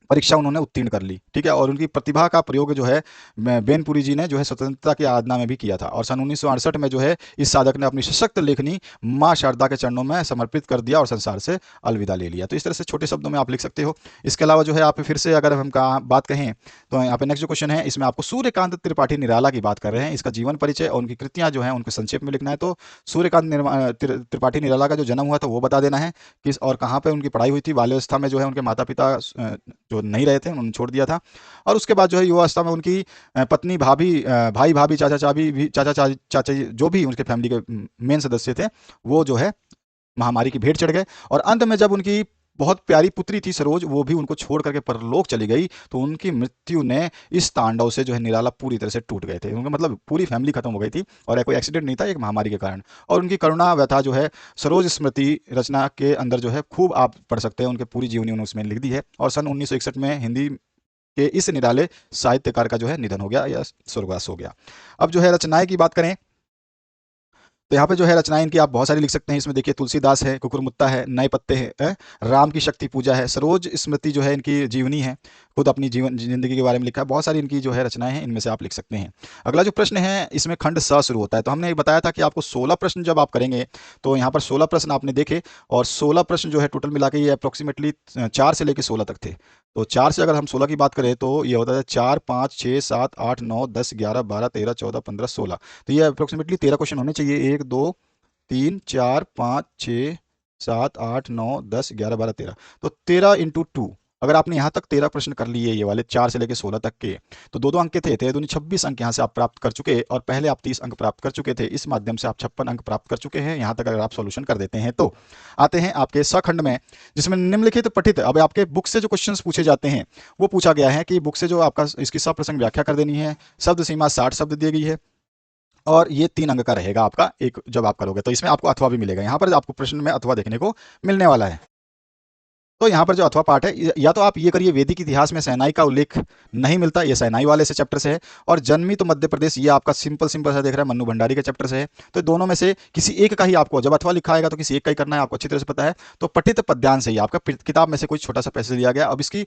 परीक्षा उन्होंने उत्तीर्ण कर ली, ठीक है। और उनकी प्रतिभा का प्रयोग जो है बेनपुरी जी ने जो है स्वतंत्रता की आराधना में भी किया था। और सन 1968 में जो है इस साधक ने अपनी सशक्त लेखनी माँ शारदा के चरणों में समर्पित कर दिया और संसार से अलविदा ले लिया। तो इस तरह से छोटे शब्दों में आप लिख सकते हो। इसके अलावा जो है आप फिर से अगर हम बात कहें तो यहाँ पे नेक्स्ट जो क्वेश्चन है इसमें आपको सूर्यकांत त्रिपाठी निराला की बात कर रहे हैं। इसका जीवन परिचय और उनकी कृतियां जो है उनको संक्षेप में लिखना है। तो सूर्यकांत त्रिपाठी निराला का जो जन्म हुआ था वो बता देना है, किस और कहाँ पे उनकी पढ़ाई हुई थी। बाल्यावस्था में जो है उनके माता पिता जो नहीं रहे थे, उन्होंने छोड़ दिया था। और उसके बाद जो है युवावस्था में उनकी पत्नी, भाई भाभी, चाचा जो भी उनके फैमिली के मेन सदस्य थे, वो जो है महामारी की भेंट चढ़ गए। और अंत में जब उनकी बहुत प्यारी पुत्री थी सरोज, वो भी उनको छोड़ करके परलोक चली गई, तो उनकी मृत्यु ने इस तांडव से जो है निराला पूरी तरह से टूट गए थे। उनका मतलब पूरी फैमिली खत्म हो गई थी और कोई एक्सीडेंट नहीं था, एक महामारी के कारण। और उनकी करुणा व्यथा जो है सरोज स्मृति रचना के अंदर जो है खूब आप पढ़ सकते हैं। उनके पूरी जीवनी उन्होंने उसमें लिख दी है। और सन 1961 में हिंदी के इस निराले साहित्यकार का जो है निधन हो गया या स्वर्गवास हो गया। अब जो है रचनाएं की बात करें तो यहाँ पे जो है रचनाएं इनकी आप बहुत सारी लिख सकते हैं। इसमें देखिए तुलसीदास है, कुकुरमुत्ता है, नए पत्ते हैं, राम की शक्ति पूजा है, सरोज स्मृति जो है इनकी जीवनी है, खुद अपनी जीवन जिंदगी के बारे में लिखा है। बहुत सारी इनकी जो है रचनाएं हैं, इनमें से आप लिख सकते हैं। अगला जो प्रश्न है इसमें खंड स शुरू होता है। तो हमने बताया था कि आपको 16 प्रश्न जब आप करेंगे तो यहाँ पर 16 प्रश्न आपने देखे, और 16 प्रश्न जो है टोटल मिला के ये अप्रोक्सीमेटली 4 से लेकर 16 तक थे। तो 4 से अगर हम 16 की बात करें तो ये होता है 4, 5, 6, 7, 8, 9, 10, 11, 12, 13, 14, 15, 16। तो ये अप्रोक्सीमेटली 13 क्वेश्चन होने चाहिए। 1, 2, 3, 4, 5, 6, 7, 8, 9, 10, 11, 12, 13। तो 13 इंटू 2, अगर आपने यहाँ तक 13 प्रश्न कर लिए ये वाले 4 से लेकर 16 तक के, तो 2-2 अंक के थे, 13 दूनी 26 अंक यहाँ से आप प्राप्त कर चुके, और पहले आप 30 अंक प्राप्त कर चुके थे। इस माध्यम से आप 56 अंक प्राप्त कर चुके हैं यहाँ तक अगर आप सॉल्यूशन कर देते हैं तो। आते हैं आपके सखंड में, जिसमें निम्नलिखित पठित, अब आपके बुक से जो क्वेश्चन पूछे जाते हैं वो पूछा गया है कि बुक से जो आपका इसकी सप्रसंग व्याख्या कर देनी है। शब्द सीमा 60 शब्द दी गई है, और ये 3 अंक का रहेगा आपका एक जब आप करोगे। तो इसमें आपको अथवा भी मिलेगा, यहाँ पर आपको प्रश्न में अथवा देखने को मिलने वाला है। तो यहाँ पर जो अथवा पाठ है, या तो आप ये करिए, वैदिक इतिहास में शहनाई का उल्लेख नहीं मिलता, ये शहनाई वाले से चैप्टर से है, और जन्मी तो मध्य प्रदेश, ये आपका सिंपल सिंपल सा देख रहा है मन्नू भंडारी के चैप्टर से है। तो दोनों में से किसी एक का ही आपको, जब अथवा लिखा आएगा तो किसी एक का ही करना है, आपको अच्छी तरह से पता है। तो पठित पद्यांश है, आपका किताब में से कोई छोटा सा पैसेज लिया गया। अब इसकी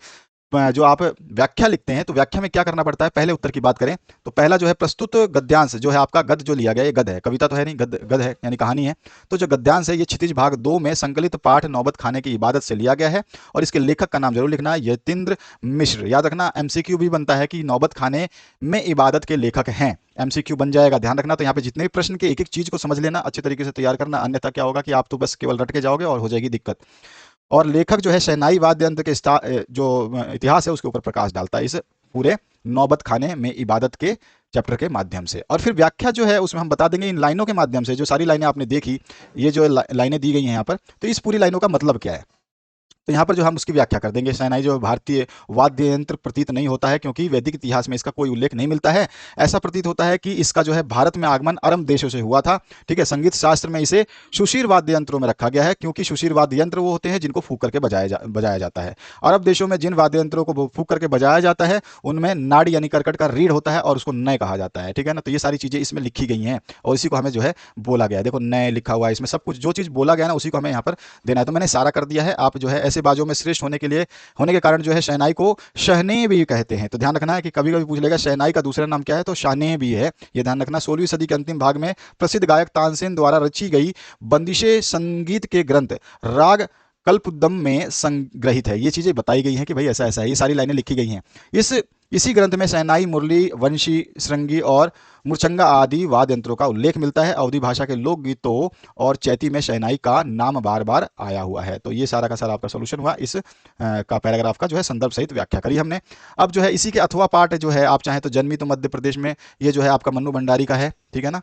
जो आप व्याख्या लिखते हैं तो व्याख्या में क्या करना पड़ता है, पहले उत्तर की बात करें तो पहला जो है प्रस्तुत गद्यांश जो है आपका, गद जो लिया गया, ये गद है, कविता तो है नहीं, गद है यानी कहानी है। तो जो गद्यांश है ये क्षितिज भाग 2 में संकलित पाठ नौबत खाने की इबादत से लिया गया है, और इसके लेखक का नाम जरूर लिखना है, यतीन्द्र मिश्र। याद रखना, एमसीक्यू भी बनता है कि नौबत खाने में इबादत के लेखक हैं, एमसीक्यू बन जाएगा, ध्यान रखना। तो यहाँ पे जितने भी प्रश्न के एक एक चीज को समझ लेना, अच्छे तरीके से तैयार करना, अन्यथा क्या होगा कि आप तो बस केवल रट के जाओगे और हो जाएगी दिक्कत। और लेखक जो है शहनाई वाद्य यंत्र के जो इतिहास है उसके ऊपर प्रकाश डालता है इस पूरे नौबत खाने में इबादत के चैप्टर के माध्यम से। और फिर व्याख्या जो है उसमें हम बता देंगे इन लाइनों के माध्यम से, जो सारी लाइनें आपने देखी, ये जो लाइनें दी गई हैं यहाँ पर, तो इस पूरी लाइनों का मतलब क्या है, तो यहाँ पर जो हम उसकी व्याख्या कर देंगे। शहनाई जो भारतीय वाद्य यंत्र प्रतीत नहीं होता है, क्योंकि वैदिक इतिहास में इसका कोई उल्लेख नहीं मिलता है। ऐसा प्रतीत होता है कि इसका जो है भारत में आगमन अरब देशों से हुआ था। ठीक है, संगीत शास्त्र में इसे सुशीर वाद्य यंत्रों में रखा गया है, क्योंकि सुशीर वाद्य यंत्र वो होते हैं जिनको फूक करके बजाया जाता है। अरब देशों में जिन वाद्य यंत्रों को फूक करके बजाया जाता है उनमें नाड़ी यानी करकट का रीढ़ होता है, और उसको नय कहा जाता है। ठीक है ना, तो ये सारी चीजें इसमें लिखी गई हैं, और इसी को हमें जो है बोला गया है। देखो नय लिखा हुआ है इसमें, सब कुछ जो चीज बोला गया ना उसी को हमें यहाँ पर देना है। तो मैंने सारा कर दिया है। आप जो है ऐसे बाजों में श्रेष्ठ होने के कारण जो है शहनाई को शहने भी कहते हैं। तो ध्यान रखना है कि कभी कभी पूछ लेगा शहनाई का दूसरा नाम क्या है, तो शाने भी है, ये ध्यान रखना। 16वीं सदी के अंतिम भाग में प्रसिद्ध गायक तानसेन द्वारा रची गई बंदिशे संगीत के ग्रंथ राग कल्पद्रुम में संग्रहित है। ये चीजें बताई गई हैं कि भाई ऐसा ऐसा है, ये सारी लाइनें लिखी गई हैं। इसी ग्रंथ में शहनाई, मुरली, वंशी, श्रृंगी और मुरचंगा आदि वाद्य यंत्रों का उल्लेख मिलता है। अवधी भाषा के लोकगीतों और चैती में शहनाई का नाम बार बार आया हुआ है। तो ये सारा का सारा आपका सोल्यूशन हुआ, इस का पैराग्राफ का जो है संदर्भ सहित व्याख्या करी हमने। अब जो है इसी के अथवा पाठ जो है, आप चाहें तो जन्मी तो मध्य प्रदेश में, ये जो है आपका मन्नू भंडारी का है। ठीक है ना,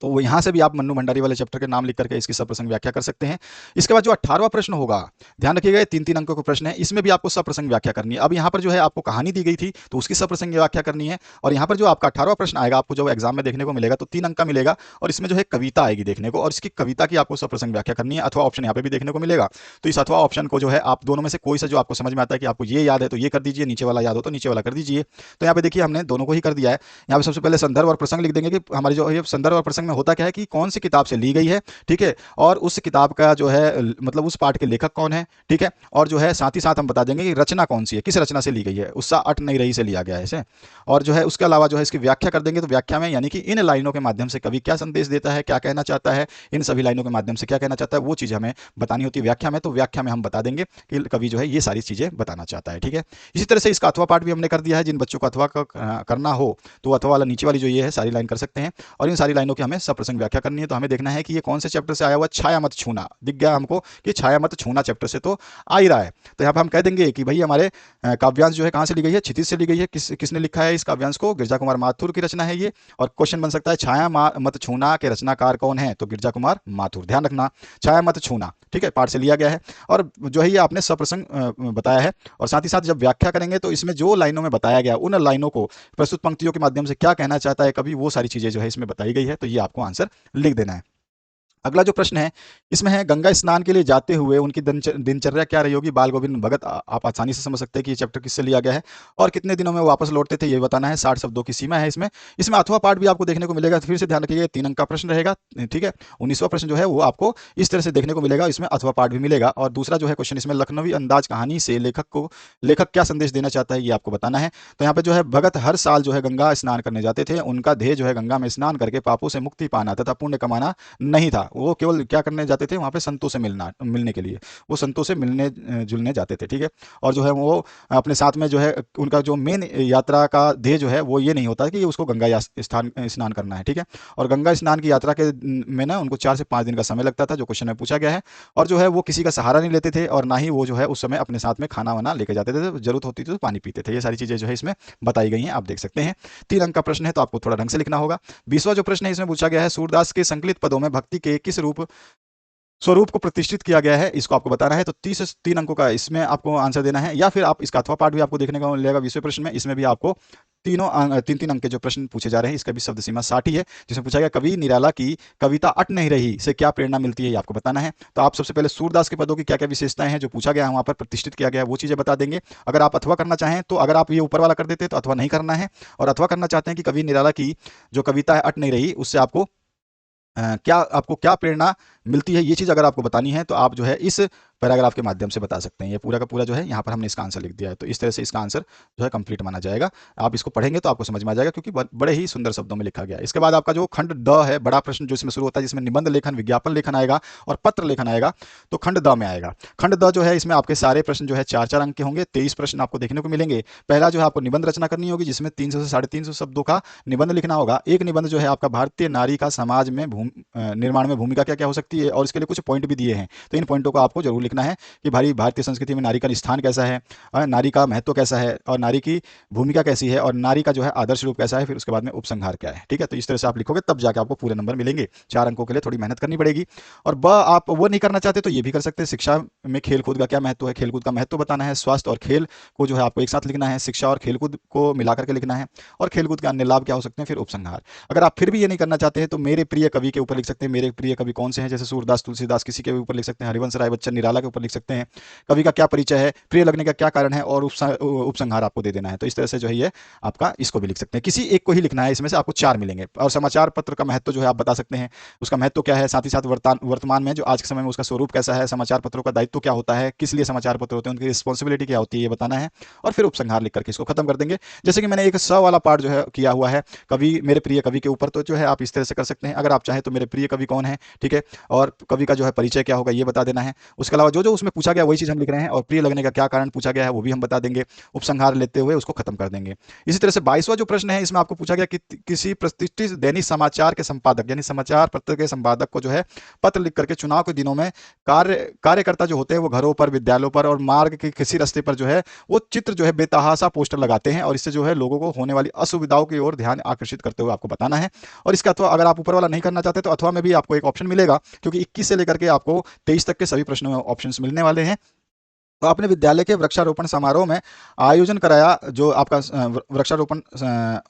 तो वो यहाँ से भी आप मन्नू भंडारी वाले चैप्टर के नाम लिख करके इसकी सप्रसंग व्याख्या कर सकते हैं। इसके बाद जो 18वां प्रश्न होगा, ध्यान रखिएगा 3-3 अंकों का प्रश्न है, इसमें भी आपको सप्रसंग व्याख्या करनी है। अब यहाँ पर जो है आपको कहानी दी गई थी तो उसकी सप्रसंग व्याख्या करनी है, और यहाँ पर जो आपका 18वां प्रश्न आएगा आपको जो एग्जाम में देखने को मिलेगा तो 3 अंक का मिलेगा, और इसमें जो है कविता आएगी देखने को, और इसकी कविता की आपको सप्रसंग व्याख्या करनी है। अथवा ऑप्शन यहाँ पे भी देखने को मिलेगा। तो इस अथवा ऑप्शन को जो है आप दोनों में से कोई सा जो आपको समझ में आता है कि आपको ये याद है तो ये कर दीजिए, नीचे वाला याद हो तो नीचे वाला कर दीजिए। तो यहाँ पे देखिए हमने दोनों को ही कर दिया है। यहाँ पे सबसे पहले संदर्भ और प्रसंग लिख देंगे कि हमारी जो ये संदर्भ और प्रसंग में होता क्या है कि कौन सी किताब से ली गई है। ठीक है, और उस किताब का जो है मतलब उस पाठ के लेखक कौन है। ठीक है, और जो है साथ ही साथ हम बता देंगे कि रचना कौन सी है, किस रचना से ली गई है, उत्साह अट नहीं रही से लिया गया है इसे। और जो है उसके अलावा जो है इसकी व्याख्या कर देंगे। तो व्याख्या में यानी कि इन लाइनों के माध्यम से कवि क्या संदेश देता है, क्या कहना चाहता है, इन सभी लाइनों के माध्यम से क्या कहना चाहता है, वो चीज़ हमें बतानी होती है व्याख्या में। तो व्याख्या में हम बता देंगे कि कवि जो है ये सारी चीज़ें बताना चाहता है। ठीक है, इसी तरह से इसका अथवा पाठ भी हमने कर दिया है। जिन बच्चों को अथवा करना हो तो अथवा वाला नीचे वाली जो ये है सारी लाइन कर सकते हैं, और इन सारी लाइनों की हमें सप्रसंग व्याख्या करनी है। तो हमें देखना है कि ये कौन से चैप्टर से आया हुआ। छाया मत छूना दिख गया हमको कि छाया मत छूना चैप्टर से तो आ ही रहा है। तो यहाँ पर हम कह देंगे कि भाई हमारे काव्यांश जो है कहाँ से ली गई है, क्षितिज से ली गई है। किसने लिखा है इस काव्यांश को, गिरजा कुमार माथुर की रचना है ये। और क्वेश्चन बन सकता है छाया मत छूना के रचनाकार कौन है, तो गिरजा कुमार माथुर। ध्यान रखना, छाया मत छूना, ठीक है, पाठ से लिया गया है। और जो है ये आपने सप्रसंग बताया है, और साथ ही साथ जब व्याख्या करेंगे तो इसमें जो लाइनों में बताया गया उन लाइनों को प्रस्तुत पंक्तियों के माध्यम से क्या कहना चाहता है कभी, वो सारी चीजें जो है इसमें बताई गई है। तो ये आपको आंसर लिख देना है। अगला जो प्रश्न है इसमें है गंगा स्नान के लिए जाते हुए उनकी दिनचर्या क्या रही होगी। बाल गोविंद भगत, आप आसानी से समझ सकते हैं कि ये चैप्टर किससे लिया गया है और कितने दिनों में वो वापस लौटते थे ये बताना है। 60 शब्दों की सीमा है इसमें। इसमें अथवा पाठ भी आपको देखने को मिलेगा। फिर से ध्यान रखिएगा 3 अंक का प्रश्न रहेगा, ठीक है। 19वां प्रश्न जो है वो आपको इस तरह से देखने को मिलेगा, इसमें अथवा पाठ भी मिलेगा। और दूसरा जो है क्वेश्चन इसमें लखनवी अंदाज कहानी से लेखक क्या संदेश देना चाहता है ये आपको बताना है। तो यहाँ पे जो है भगत हर साल जो है गंगा स्नान करने जाते थे। उनका ध्येय जो है गंगा में स्नान करके पापों से मुक्ति पाना तथा पुण्य कमाना नहीं था। वो केवल क्या करने जाते थे वहां पे संतों से मिलने के लिए, वो संतों से मिलने जुलने जाते थे, ठीक है। और जो है वो अपने साथ में जो है उनका जो मेन यात्रा का ध्येय जो है वो ये नहीं होता कि उसको गंगा स्नान करना है, ठीक है। और गंगा स्नान की यात्रा के में ना उनको 4 से 5 दिन का समय लगता था, जो क्वेश्चन में पूछा गया है। और जो है वो किसी का सहारा नहीं लेते थे और ना ही वो जो है उस समय अपने साथ में खाना वाना लेके जाते थे, जरूरत होती थी तो पानी पीते थे। ये सारी चीजें जो है इसमें बताई गई हैं, आप देख सकते हैं। 3 अंक का प्रश्न है तो आपको थोड़ा ढंग से लिखना होगा। 20वां जो प्रश्न है इसमें पूछा गया है सूरदास के संकलित पदों में भक्ति के किस स्वरूप को प्रतिष्ठित किया गया है, इसको आपको बताना है। तो 3 अंकों का इसमें आपको आंसर देना है, या फिर आप इसका अथवा पाठ भी आपको देखने को मिलेगा 20वें प्रश्न में। इसमें भी आपको तीन अंक के जो प्रश्न पूछे जा रहे हैं, इसका भी शब्द सीमा 60 ही है। जिसमें पूछा गया कवि निराला की कविता अट नहीं रही से क्या प्रेरणा मिलती है, ये आपको बताना है। तो आप सबसे पहले सूरदास के पदों की क्या क्या विशेषताएं हैं जो पूछा गया है वहां पर प्रतिष्ठित किया गया है वो चीजें बता देंगे। अगर आप अथवा करना चाहें तो अगर आप ये ऊपर वाला कर देते तो अथवा नहीं करना है, और अथवा करना चाहते हैं कि कवि निराला की जो कविता है अट नहीं रही उससे आपको क्या प्रेरणा मिलती है, ये चीज अगर आपको बतानी है तो आप जो है इस पैराग्राफ के माध्यम से बता सकते हैं। ये पूरा का पूरा जो है यहाँ पर हमने इसका आंसर लिख दिया है, तो इस तरह से इसका आंसर जो है कंप्लीट माना जाएगा। आप इसको पढ़ेंगे तो आपको समझ में आ जाएगा क्योंकि बड़े ही सुंदर शब्दों में लिखा गया है। इसके बाद आपका जो खंड द है, बड़ा प्रश्न जो इसमें शुरू होता है, जिसमें निबंध लेखन, विज्ञापन लेखन आएगा और पत्र लेखन आएगा, तो खंड द में आएगा। खंड द जो है इसमें आपके सारे प्रश्न जो है 4-4 अंक के होंगे। 23 प्रश्न आपको देखने को मिलेंगे। पहला जो है आपको निबंध रचना करनी होगी जिसमें 300 से 350 शब्दों का निबंध लिखना होगा। एक निबंध जो है आपका भारतीय नारी का समाज में निर्माण में भूमिका क्या क्या हो सकती है, और इसके लिए कुछ पॉइंट भी दिए हैं। तो इन पॉइंटों को आपको जरूर लिखना है कि भाई भारतीय संस्कृति में नारी का स्थान कैसा है, नारी का महत्व कैसा है, और नारी की भूमिका कैसी है, और नारी का जो है आदर्श रूप कैसा है, फिर उसके बाद में उपसंहार क्या है, ठीक है। तो इस तरह से आप लिखोगे तब जाके आपको पूरे नंबर मिलेंगे। 4 अंकों के लिए थोड़ी मेहनत करनी पड़ेगी। और आप वो नहीं करना चाहते तो ये भी कर सकते हैं। शिक्षा में खेलकूद का क्या महत्व है, खेलकूद का महत्व बताना है। स्वास्थ्य और खेल को जो है आपको एक साथ लिखना है। शिक्षा और खेलकूद को मिलाकर के लिखना है, और खेलकूद के अन्य लाभ क्या हो सकते हैं, फिर उपसंहार। अगर आप फिर भी ये नहीं करना चाहते हैं तो मेरे प्रिय कवि के ऊपर लिख सकते हैं। मेरे प्रिय कवि कौन से हैं, जैसे सूरदास, तुलसीदास, किसी के ऊपर लिख सकते हैं। हरिवंश राय बच्चन, निराला के ऊपर लिख सकते हैं। कवि का क्या परिचय है, प्रिय लगने का क्या कारण है, और उपसंहार आपको दे देना है। तो इस तरह से जो है ये आपका इसको भी लिख सकते हैं। किसी एक को ही लिखना है, इसमें से आपको 4 मिलेंगे। और समाचार पत्र का महत्व जो है आप बता सकते हैं, उसका महत्व क्या है, साथ ही साथ वर्तमान में जो आज के समय में उसका स्वरूप कैसा है, समाचार पत्रों का दायित्व क्या होता है, किस लिए समाचार पत्र होते हैं, उनकी रिस्पॉन्सिबिलिटी क्या होती है, ये बताना है। और फिर उपसंहार लिख करके इसको खत्म कर देंगे। जैसे कि मैंने एक स वाला पार्ट जो है किया हुआ है कवि, मेरे प्रिय कवि के ऊपर, तो जो है आप इस तरह से कर सकते हैं। अगर आप चाहें तो मेरे प्रिय कवि कौन है, ठीक है, और कवि का जो है परिचय क्या होगा ये बता देना है। उसके अलावा जो जो उसमें पूछा गया वही चीज हम लिख रहे हैं, और प्रिय लगने का क्या कारण पूछा गया है वो भी हम बता देंगे। उपसंहार लेते हुए उसको खत्म कर देंगे। इसी तरह से 22वां जो प्रश्न है इसमें आपको पूछा गया कि किसी प्रतिष्ठित दैनिक समाचार के संपादक यानी समाचार पत्र के संपादक को जो है पत्र लिख करके चुनाव के दिनों में कार्यकर्ता जो होते हैं वो घरों पर, विद्यालयों पर और मार्ग के किसी रास्ते पर जो है वो चित्र जो है बेतहासा पोस्टर लगाते हैं, और इससे जो है लोगों को होने वाली असुविधाओं की ओर ध्यान आकर्षित करते हुए आपको बताना है। और इसका अथवा अगर आप ऊपर वाला नहीं करना चाहते तो अथवा में भी आपको एक ऑप्शन मिलेगा, क्योंकि 21 से लेकर के आपको 23 तक के सभी प्रश्नों में ऑप्शंस मिलने वाले हैं। तो आपने विद्यालय के वृक्षारोपण समारोह में आयोजन कराया, जो आपका वृक्षारोपण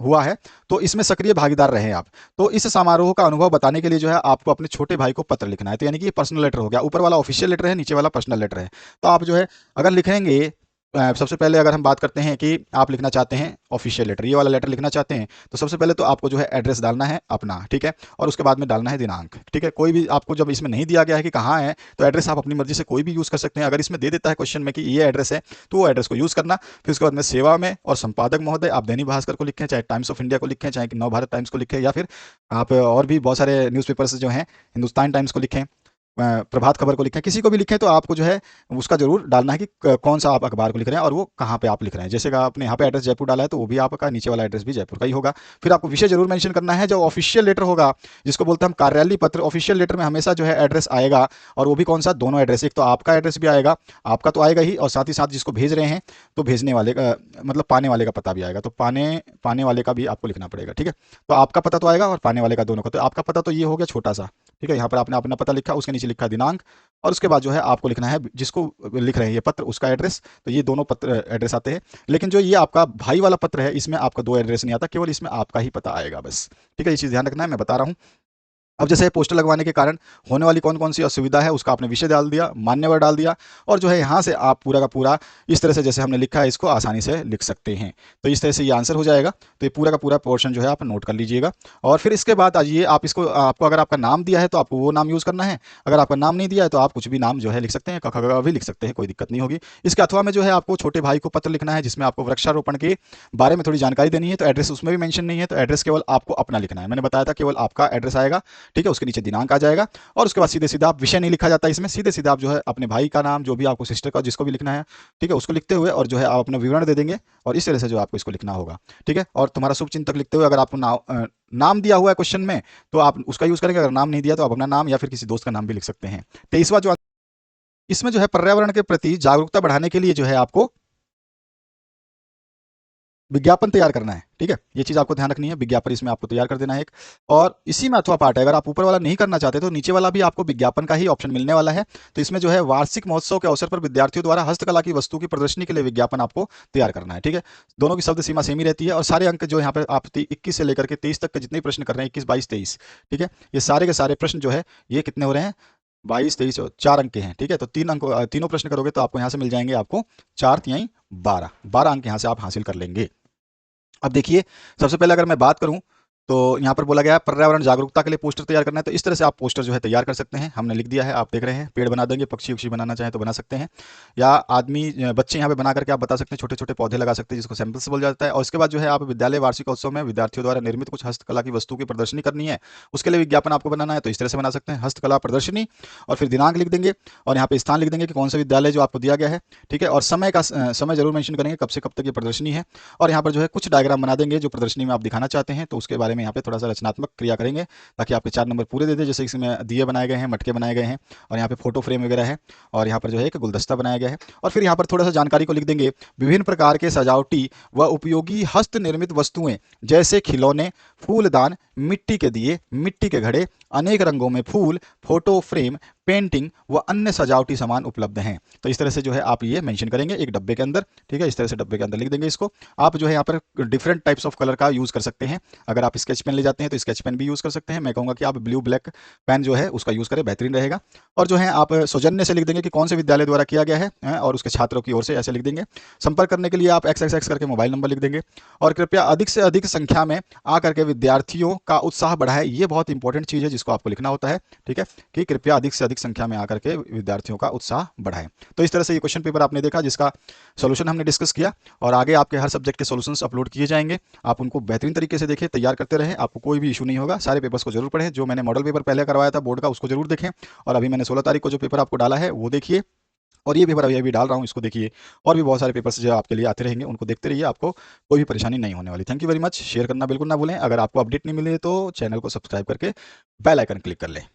हुआ है, तो इसमें सक्रिय भागीदार रहे आप। तो इस समारोह का अनुभव बताने के लिए जो है आपको अपने छोटे भाई को पत्र लिखना है। तो यानी कि ये पर्सनल लेटर हो गया। ऊपर वाला ऑफिशियल लेटर है, नीचे वाला पर्सनल लेटर है। तो आप जो है अगर लिखेंगे, सबसे पहले अगर हम बात करते हैं कि आप लिखना चाहते हैं ऑफिशियल लेटर, ये वाला लेटर लिखना चाहते हैं, तो सबसे पहले तो आपको जो है एड्रेस डालना है अपना, ठीक है, और उसके बाद में डालना है दिनांक, ठीक है। कोई भी आपको जब इसमें नहीं दिया गया है कि कहाँ है, तो एड्रेस आप अपनी मर्जी से कोई भी यूज़ कर सकते हैं। अगर इसमें दे देता है क्वेश्चन में कि ये एड्रेस है, तो वो एड्रेस को यूज़ करना। फिर उसके बाद में सेवा में और संपादक महोदय, आप दैनिक भास्कर को लिखें, चाहे टाइम्स ऑफ इंडिया को लिखें, चाहे नवभारत टाइम्स को लिखें, या फिर आप और भी बहुत सारे न्यूज़पेपर्स जो हैं, हिंदुस्तान टाइम्स को लिखें, प्रभात खबर को लिखें, किसी को भी लिखें, तो आपको जो है उसका जरूर डालना है कि कौन सा आप अखबार को लिख रहे हैं और वो कहाँ पे आप लिख रहे हैं। जैसे कि आपने यहाँ पे एड्रेस जयपुर डाला है तो वो भी आपका नीचे वाला एड्रेस भी जयपुर का ही होगा। फिर आपको विषय जरूर मेंशन करना है। जो ऑफिशियल लेटर होगा, जिसको बोलते हैं हम कार्यालय पत्र, ऑफिशियल लेटर में हमेशा जो है एड्रेस आएगा, और वो भी कौन सा, दोनों एड्रेस। एक तो आपका एड्रेस भी आएगा, आपका तो आएगा ही, और साथ ही साथ जिसको भेज रहे हैं तो भेजने वाले का मतलब पाने वाले का पता भी आएगा। तो पाने वाले का भी आपको लिखना पड़ेगा, ठीक है। तो आपका पता तो आएगा और पाने वाले का, दोनों का। तो आपका पता तो ये हो गया छोटा सा, ठीक है। यहाँ पर आपने अपना पता लिखा, उसके नीचे लिखा दिनांक, और उसके बाद जो है आपको लिखना है जिसको लिख रहे हैं ये पत्र, उसका एड्रेस। तो ये दोनों पत्र एड्रेस आते हैं। लेकिन जो ये आपका भाई वाला पत्र है, इसमें आपका 2 एड्रेस नहीं आता, केवल इसमें आपका ही पता आएगा बस, ठीक है। ये चीज़ ध्यान रखना है, मैं बता रहा हूँ। अब जैसे पोस्टर लगवाने के कारण होने वाली कौन कौन सी असुविधा है उसका आपने विषय डाल दिया, मान्यवर डाल दिया, और जो है यहाँ से आप पूरा का पूरा इस तरह से जैसे हमने लिखा है इसको आसानी से लिख सकते हैं। तो इस तरह से ये आंसर हो जाएगा। तो ये पूरा का पूरा पोर्शन जो है आप नोट कर लीजिएगा। और फिर इसके बाद आइए आप इसको, आपको अगर आपका नाम दिया है तो आपको वो नाम यूज़ करना है, अगर आपका नाम नहीं दिया है तो आप कुछ भी नाम जो है लिख सकते हैं, क ख ग घ भी लिख सकते हैं, कोई दिक्कत नहीं होगी। इसके अथवा में जो है आपको छोटे भाई को पत्र लिखना है जिसमें आपको वृक्षारोपण के बारे में थोड़ी जानकारी देनी है, तो एड्रेस उसमें भी मेंशन नहीं है, तो एड्रेस केवल आपको अपना लिखना है। मैंने बताया था केवल आपका एड्रेस आएगा, ठीक है, उसके नीचे दिनांक आ जाएगा, और उसके बाद सीधे सीधा आप विषय नहीं लिखा जाता इसमें, सीधे सीधा आप जो है अपने भाई का नाम, जो भी आपको सिस्टर का जिसको भी लिखना है, ठीक है, उसको लिखते हुए और जो है आप अपना विवरण दे देंगे, और इस तरह से जो आपको इसको लिखना होगा, ठीक है। और तुम्हारा शुभ चिंतक लिखते हुए अगर आपको नाम दिया हुआ है क्वेश्चन में तो आप उसका यूज करेंगे, अगर नाम नहीं दिया तो आप अपना नाम या फिर किसी दोस्त का नाम भी लिख सकते हैं। 23वां जो इसमें जो है पर्यावरण के प्रति जागरूकता बढ़ाने के लिए जो है आपको विज्ञापन तैयार करना है, ठीक है, ये चीज आपको ध्यान रखनी है, विज्ञापन इसमें आपको तैयार कर देना है एक। और इसी में अथवा पार्ट है, अगर आप ऊपर वाला नहीं करना चाहते तो नीचे वाला भी आपको विज्ञापन का ही ऑप्शन मिलने वाला है। तो इसमें जो है वार्षिक महोत्सव के अवसर पर विद्यार्थियों द्वारा हस्तकला की वस्तु की प्रदर्शनी के लिए विज्ञापन आपको तैयार करना है, ठीक है। दोनों की शब्द सीमा सेम ही रहती है, और सारे अंक जो यहाँ पे आप 21 से लेकर के 23 तक के जितने प्रश्न कर रहे हैं, 21, 22, 23, ठीक है, ये सारे के सारे प्रश्न जो है ये कितने हो रहे हैं, 22, 23 और 4 अंक के हैं, ठीक है। तो 3 अंक, तीनों प्रश्न करोगे तो आपको यहाँ से मिल जाएंगे आपको 4 तिहाई 12 12 अंक यहाँ से आप हासिल कर लेंगे। अब देखिए, सबसे पहले अगर मैं बात करूं तो यहाँ पर बोला गया है पर्यावरण जागरूकता के लिए पोस्टर तैयार करना है, तो इस तरह से आप पोस्टर जो है तैयार कर सकते हैं। हमने लिख दिया है, आप देख रहे हैं, पेड़ बना देंगे, पक्षी उक्षी बनाना चाहें तो बना सकते हैं, या आदमी बच्चे यहाँ पे बना करके आप बता सकते हैं, छोटे छोटे पौधे लगा सकते हैं जिसको सैंपल्स बोल जाता है। और उसके बाद जो है आप विद्यालय वार्षिकोत्सव में विद्यार्थियों द्वारा निर्मित कुछ हस्तकला की वस्तु की प्रदर्शनी करनी है, उसके लिए विज्ञापन आपको बनाना है, तो इस तरह से बना सकते हैं, हस्तकला प्रदर्शनी, और फिर दिनांक लिख देंगे, और यहाँ पे स्थान लिख देंगे कि कौन सा विद्यालय जो आपको दिया गया है, ठीक है, और समय का समय जरूर मेंशन करेंगे कब से कब तक ये प्रदर्शनी है। और यहाँ पर जो है कुछ डायग्राम बना देंगे जो प्रदर्शनी में आप दिखाना चाहते हैं, तो उसके बारे में यहाँ पे थोड़ा सा रचनात्मक क्रिया करेंगे ताकि आपके 4 नंबर पूरे दे दे। जैसे इसमें दिए बनाए गए हैं, मटके बनाए गए हैं, और यहाँ पे फोटो फ्रेम वगैरह है, और यहाँ पर जो है एक गुलदस्ता बनाया गया है, और फिर यहाँ पर थोड़ा सा जानकारी को लिख देंगे, विभिन्न प्रकार के सजावटी व उपयोगी हस्त निर्मित वस्तुएं जैसे खिलौने, फूलदान, मिट्टी के दिए, मिट्टी के घड़े, अनेक रंगों में फूल, फोटो फ्रेम, पेंटिंग व अन्य सजावटी सामान उपलब्ध हैं। तो इस तरह से जो है आप ये मेंशन करेंगे एक डब्बे के अंदर, ठीक है, इस तरह से डब्बे के अंदर लिख देंगे इसको। आप जो है यहाँ पर डिफरेंट टाइप्स ऑफ कलर का यूज कर सकते हैं, अगर आप स्केच पेन ले जाते हैं तो स्केच पेन भी यूज कर सकते हैं। मैं कहूँगा कि आप ब्लू ब्लैक पेन जो है उसका यूज करें, बेहतरीन रहेगा। और जो है आप सौजन्य से लिख देंगे कि कौन से विद्यालय द्वारा किया गया है, और उसके छात्रों की ओर से ऐसे लिख देंगे। संपर्क करने के लिए आप XXX करके मोबाइल नंबर लिख देंगे, और कृपया अधिक से अधिक संख्या में आकर के विद्यार्थियों का उत्साह बढ़ाए। ये बहुत इंपॉर्टेंट चीज है जिसको आपको लिखना होता है, ठीक है, कि कृपया अधिक से अधिक संख्या में आकर के विद्यार्थियों का उत्साह बढ़ाएं। तो इस तरह से ये क्वेश्चन पेपर आपने देखा जिसका सॉल्यूशन हमने डिस्कस किया, और आगे आपके हर सब्जेक्ट के सॉल्यूशंस अपलोड किए जाएंगे। आप उनको बेहतरीन तरीके से देखें, तैयार करते रहें, आपको कोई भी इशू नहीं होगा। सारे पेपर्स को जरूर पढ़ें, जो मैंने मॉडल पेपर पहले करवाया था बोर्ड का उसको जरूर देखें, और अभी मैंने 16 तारीख को जो पेपर आपको डाला है वो देखिए, और ये पेपर अभी डाल रहा हूँ इसको देखिए, और भी बहुत सारे पेपर्स जो आपके लिए आते रहेंगे उनको देखते रहिए, आपको कोई भी परेशानी नहीं होने वाली। Thank you very much. Share करना बिल्कुल ना भूलें। अगर आपको अपडेट नहीं मिले तो चैनल को सब्सक्राइब करके बेल आइकन क्लिक कर लें।